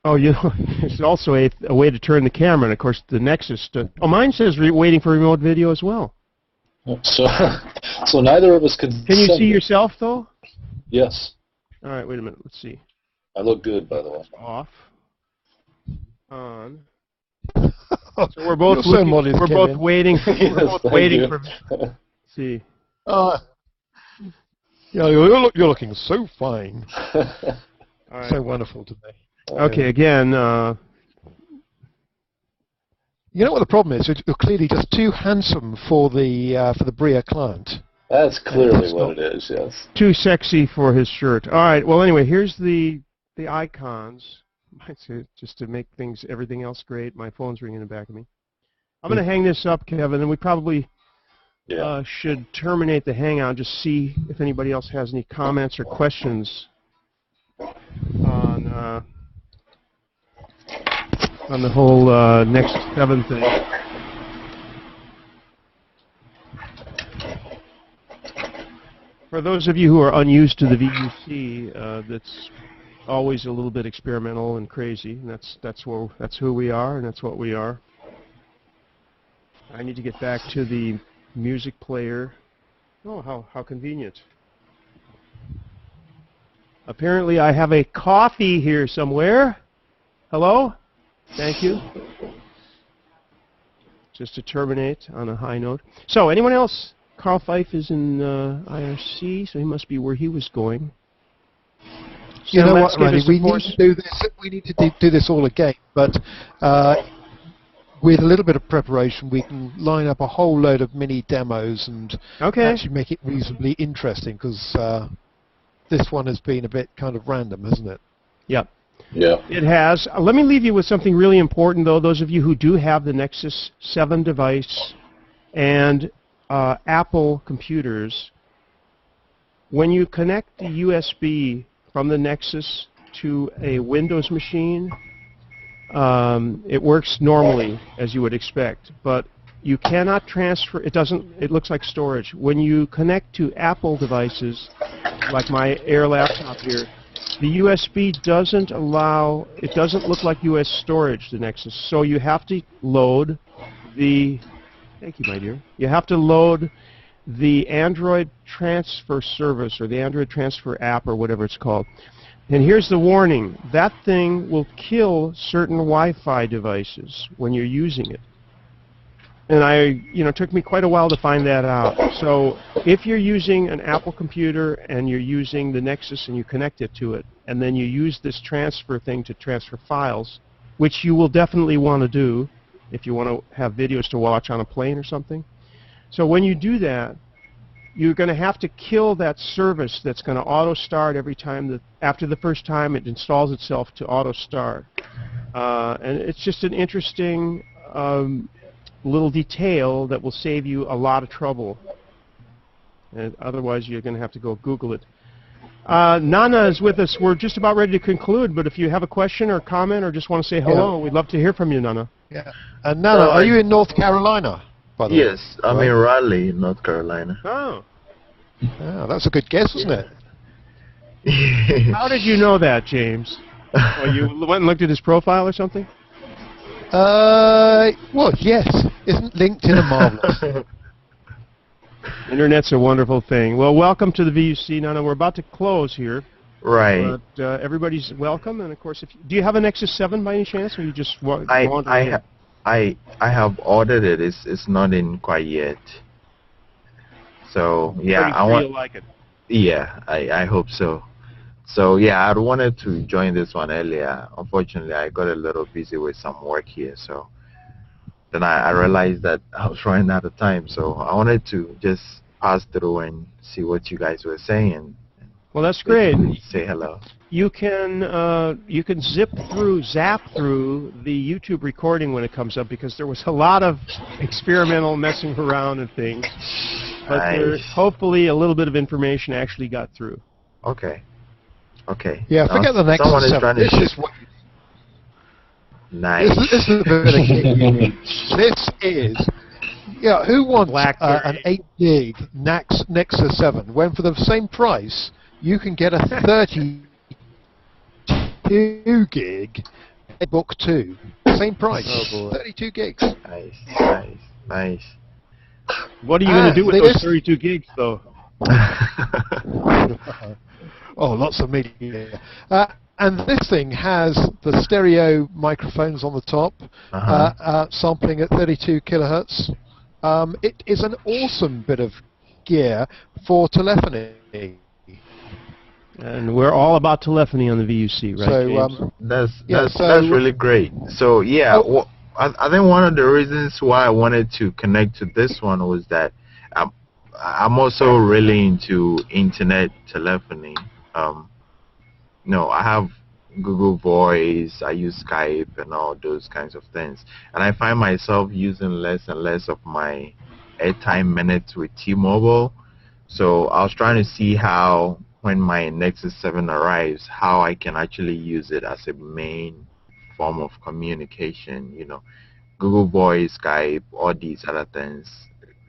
Oh, there's also a way to turn the camera, and of course the Nexus. Mine says waiting for remote video as well. So neither of us can. Can you see yourself though? Yes. All right, wait a minute. Let's see. I look good, by the way. Off. On. So we're both looking, we're both waiting. We're both waiting for. Let's see. Yeah, you're looking so fine. All right. So wonderful today. Okay, again. You know what the problem is? You're clearly just too handsome for the Bria client. That's clearly what it is. Yes. Too sexy for his shirt. All right. Well, anyway, here's the icons. Just to make everything else great. My phone's ringing in the back of me. I'm going to hang this up, Kevin, and we probably should terminate the hangout. Just see if anybody else has any comments or questions on the whole Nexus 7 thing. For those of you who are unused to the VUC, that's always a little bit experimental and crazy, and that's who we are, and that's what we are. I need to get back to the music player. Oh, how convenient. Apparently I have a coffee here somewhere. Hello? Thank you. Just to terminate on a high note. So, anyone else? Carl Fife is in IRC, so he must be where he was going. You know what, Randy? We need to do this. We need to do this all again, but with a little bit of preparation, we can line up a whole load of mini demos and actually make it reasonably interesting. Because this one has been a bit kind of random, hasn't it? Yep. Yeah. It has. Let me leave you with something really important, though. Those of you who do have the Nexus 7 device and Apple computers, when you connect the USB from the Nexus to a Windows machine, it works normally as you would expect, but you cannot transfer. It looks like storage. When you connect to Apple devices, like my Air laptop here, the USB doesn't allow. It doesn't look like US storage, the Nexus. So you have to load the. Thank you, my dear. You have to load the Android Transfer Service or the Android Transfer app or whatever it's called. And here's the warning. That thing will kill certain Wi-Fi devices when you're using it. And it took me quite a while to find that out. So if you're using an Apple computer and you're using the Nexus and you connect it to it, and then you use this transfer thing to transfer files, which you will definitely want to do if you want to have videos to watch on a plane or something, So when you do that, you're going to have to kill that service that's going to auto start every time that after the first time it installs itself to auto start. And it's just an interesting little detail that will save you a lot of trouble. And otherwise, you're going to have to go Google it. Nana is with us. We're just about ready to conclude, but if you have a question or comment or just want to say hello, we'd love to hear from you, Nana. Yeah. And Nana, are you in North Carolina, by the way? Yes, I'm in Raleigh, North Carolina. Oh. Oh, that's a good guess, wasn't it? How did you know that, James? Oh, you went and looked at his profile or something? Well, yes. Isn't LinkedIn a marvelous? Internet's a wonderful thing. Well, welcome to the VUC, Nana. We're about to close here. Right. But everybody's welcome, and of course, do you have a Nexus 7 by any chance, or you just I have ordered it. It's not in quite yet. So yeah, I want. You'll like it. Yeah, I hope so. So yeah, I wanted to join this one earlier. Unfortunately, I got a little busy with some work here, so then I realized that I was running out of time. So I wanted to just pass through and see what you guys were saying. Well, that's great. Say hello. You can zap through the YouTube recording when it comes up, because there was a lot of experimental messing around and things. But there's hopefully a little bit of information actually got through. Okay. Okay. Yeah, forget the next someone one. Is trying to this is what. Nice. This is a bit of a This is. Yeah, who wants an 8 gig Nexus 7 when for the same price you can get a 32 gig Book 2? Same price. Oh, 32 gigs. Nice, nice, nice. What are you going to do with those 32 gigs, though? Oh, lots of media. And this thing has the stereo microphones on the top, sampling at 32 kilohertz. It is an awesome bit of gear for telephony. And we're all about telephony on the VUC, right, so, James? That's really great. So, yeah, I think one of the reasons why I wanted to connect to this one was that I'm also really into internet telephony. I have Google Voice, I use Skype and all those kinds of things. And I find myself using less and less of my airtime minutes with T-Mobile. So I was trying to see how, when my Nexus 7 arrives, how I can actually use it as a main form of communication, Google Voice, Skype, all these other things.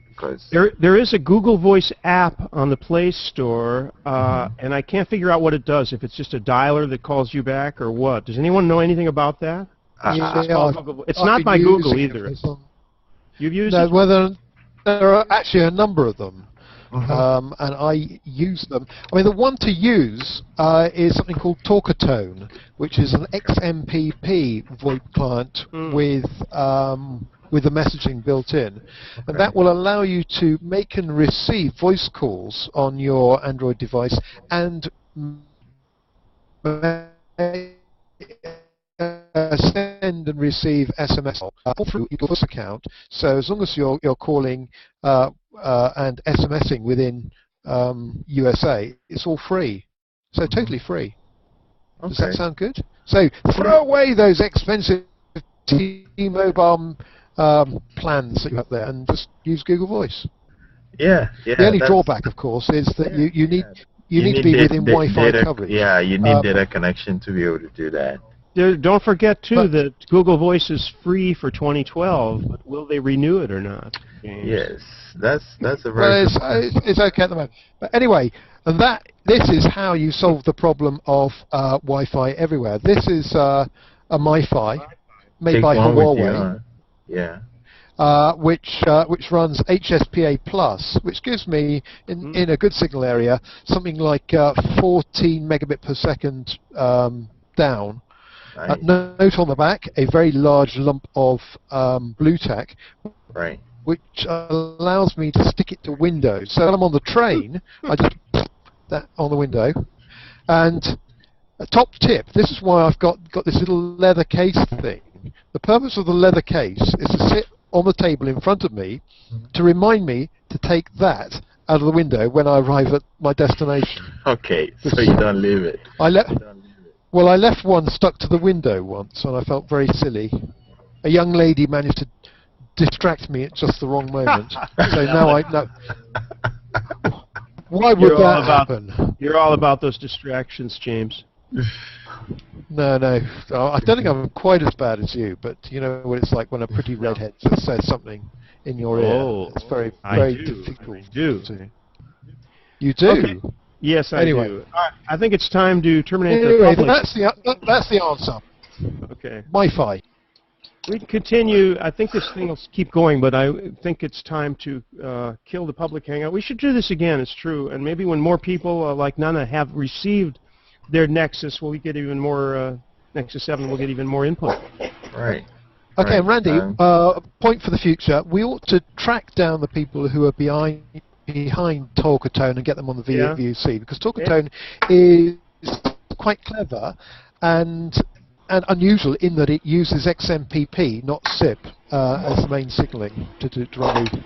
Because there is a Google Voice app on the Play Store, and I can't figure out what it does, if it's just a dialer that calls you back or what. Does anyone know anything about that? It's not by Google either. You've used it? Well, there are actually a number of them. And I use them. I mean, the one to use is something called Talkatone, which is an XMPP VoIP client with the messaging built in, and that will allow you to make and receive voice calls on your Android device and send and receive SMS through your voice account. So as long as you're calling and SMSing within USA, it's all free. So totally free. Okay. Does that sound good? So throw away those expensive T-Mobile plans that you have there and just use Google Voice. Yeah. The only drawback, of course, is that you need to be within Wi-Fi coverage. Yeah, you need data connection to be able to do that. Don't forget, too, that Google Voice is free for 2012, but will they renew it or not, James? Yes, that's a very it's okay at the moment. But anyway, and this is how you solve the problem of Wi-Fi everywhere. This is a MiFi made by Huawei. Which runs HSPA+, which gives me, in a good signal area, something like 14 megabit per second down. Nice. Note on the back, a very large lump of blue tack, which allows me to stick it to windows. So when I'm on the train, I just put that on the window. And a top tip, this is why I've got this little leather case thing. The purpose of the leather case is to sit on the table in front of me to remind me to take that out of the window when I arrive at my destination. Okay, so you don't leave it. I left one stuck to the window once, and I felt very silly. A young lady managed to distract me at just the wrong moment. So now I know. Why would that happen? You're all about those distractions, James. No. I don't think I'm quite as bad as you, but you know what it's like when a pretty redhead just says something in your ear. It's very difficult. I do. You do? Okay. Yes, I do. All right. I think it's time to terminate the public. That's the answer. Okay. Wi-Fi. We can continue. I think this thing will keep going, but I think it's time to kill the public hangout. We should do this again, it's true. And maybe when more people like Nana have received their Nexus, we'll get even more, Nexus 7 will get even more input. Right. Okay, and Randy, point for the future. We ought to track down the people who are behind Talkatone and get them on the VUC, because Talkatone is quite clever and unusual in that it uses XMPP, not SIP, as the main signaling to run the signaling.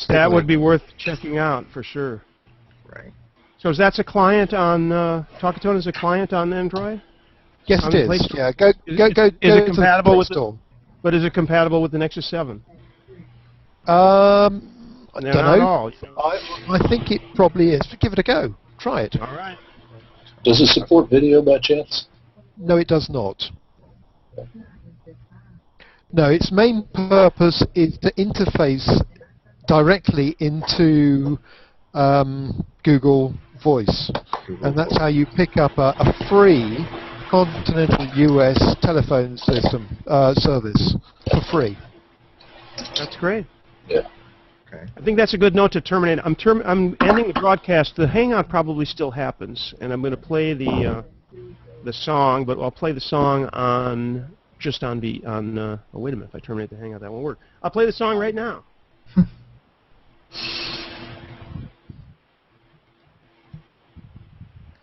That would be worth checking out for sure. Right. So that's a client on Talkatone is a client on Android? Yes, it is. Yeah, go is it compatible with the, but is it compatible with the Nexus 7? I don't know. All. I think it probably is. Give it a go. Try it. All right. Does it support video by chance? No, it does not. No, its main purpose is to interface directly into Google Voice, and that's how you pick up a free continental US telephone system service for free. That's great. Yeah. Okay. I think that's a good note to terminate. I'm ending the broadcast. The Hangout probably still happens, and I'm going to play the song, but I'll play the song on just on the oh, wait a minute. If I terminate the Hangout, that won't work. I'll play the song right now.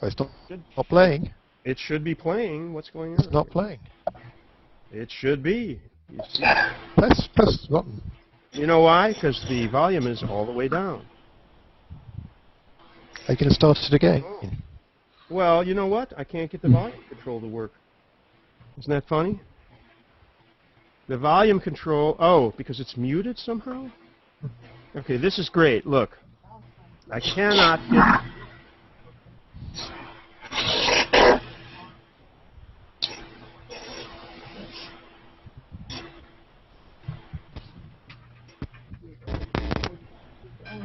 It's not playing. It should be playing. What's going on? It's not playing. It should be. You see? Press the button. You know why? Because the volume is all the way down. Are you going to start it again? Oh. Well, you know what? I can't get the volume control to work. Isn't that funny? The volume control... Oh, because it's muted somehow? Okay, this is great. Look. I cannot get...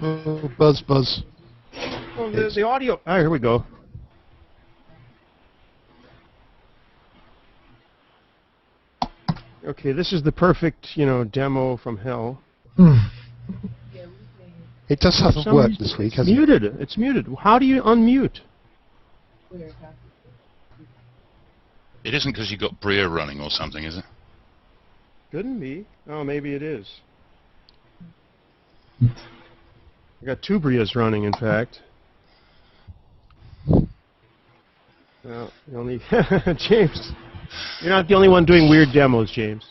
Oh, buzz. Oh, the audio... Ah, here we go. Okay, this is the perfect, demo from hell. It just hasn't worked this week, has it? It's muted. How do you unmute? It isn't because you got Bria running or something, is it? Couldn't be. Oh, maybe it is. I got two Brias running, in fact. Well, only James. You're not the only one doing weird demos, James.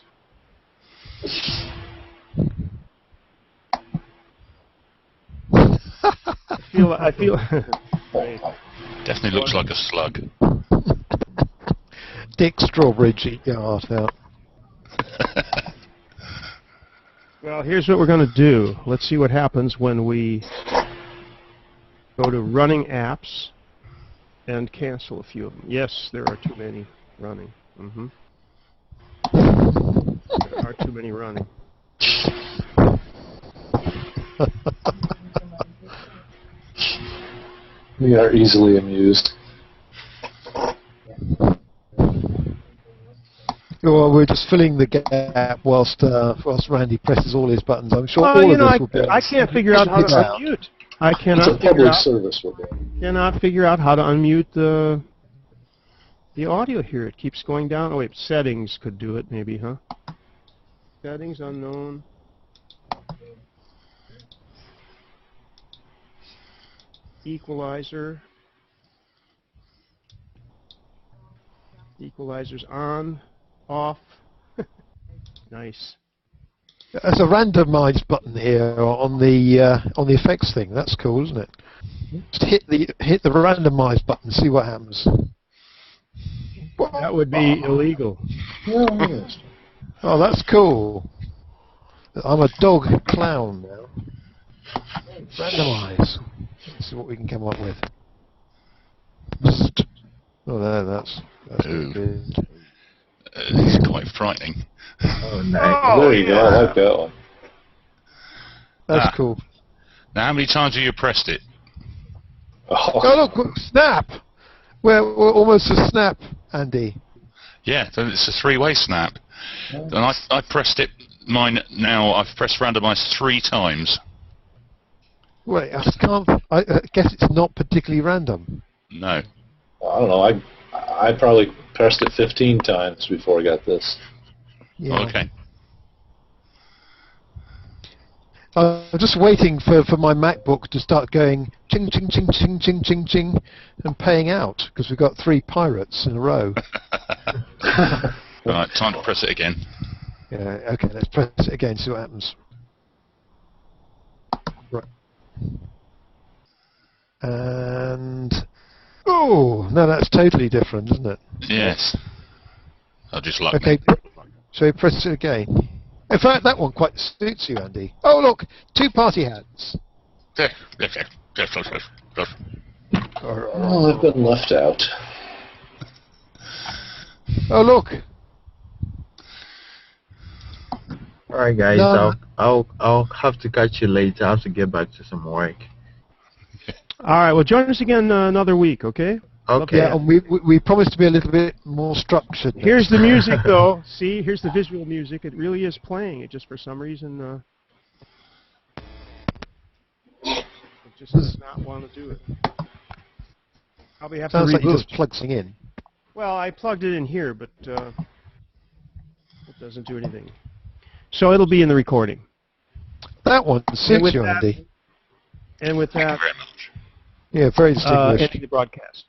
I feel. Definitely looks like a slug. Dick Strawberry, cheat your heart out. Well, here's what we're going to do. Let's see what happens when we go to running apps and cancel a few of them. Yes, there are too many running. There are too many running. We are easily amused. Well, we're just filling the gap whilst Randy presses all his buttons. I'm sure all of us will be. I can't figure out how to unmute. I cannot. It's a public service we're doing. Cannot figure out how to unmute the audio here. It keeps going down. Oh wait, settings could do it maybe, huh? Settings unknown. Equalizer. Equalizer's on, off. Nice. There's a randomize button here on the effects thing. That's cool, isn't it? Just hit the randomize button, see what happens. That would be illegal. Oh, that's cool. I'm a dog clown now. Randomize. Let's see what we can come up with. Oh, no, that's good. It's quite frightening. Oh, nice. Oh, there you go. I like that one. That's cool. Now, how many times have you pressed it? Oh, look, snap! We're almost a snap, Andy. Yeah, it's a three-way snap. And I pressed it. Mine now. I've pressed randomize 3 times. Wait, I guess it's not particularly random. No. I don't know. I probably pressed it 15 times before I got this. Yeah. Okay. I'm just waiting for my MacBook to start going ching, ching, ching, ching, ching, ching, ching, and paying out, because we've got 3 pirates in a row. Right, time to press it again. Yeah, okay, let's press it again, see what happens. Right. And... oh, no, that's totally different, isn't it? Yes. I'll just like Okay, shall we press it again? In fact, that one quite suits you, Andy. Oh, look, 2 party hats. Oh, I've been left out. Oh, look. All right, guys. No. I'll have to catch you later. I have to get back to some work. All right. Well, join us again another week, okay? Okay. Yeah, and we promised to be a little bit more structured. Here's the music, though. See, here's the visual music. It really is playing. It just for some reason it just does not want to do it. Probably have Sounds to like you reboot. just plug something in. Well, I plugged it in here, but it doesn't do anything. So it'll be in the recording. That one suits you, that, Andy. And with Thank that, you very much. Yeah, very distinguished. ending the broadcast.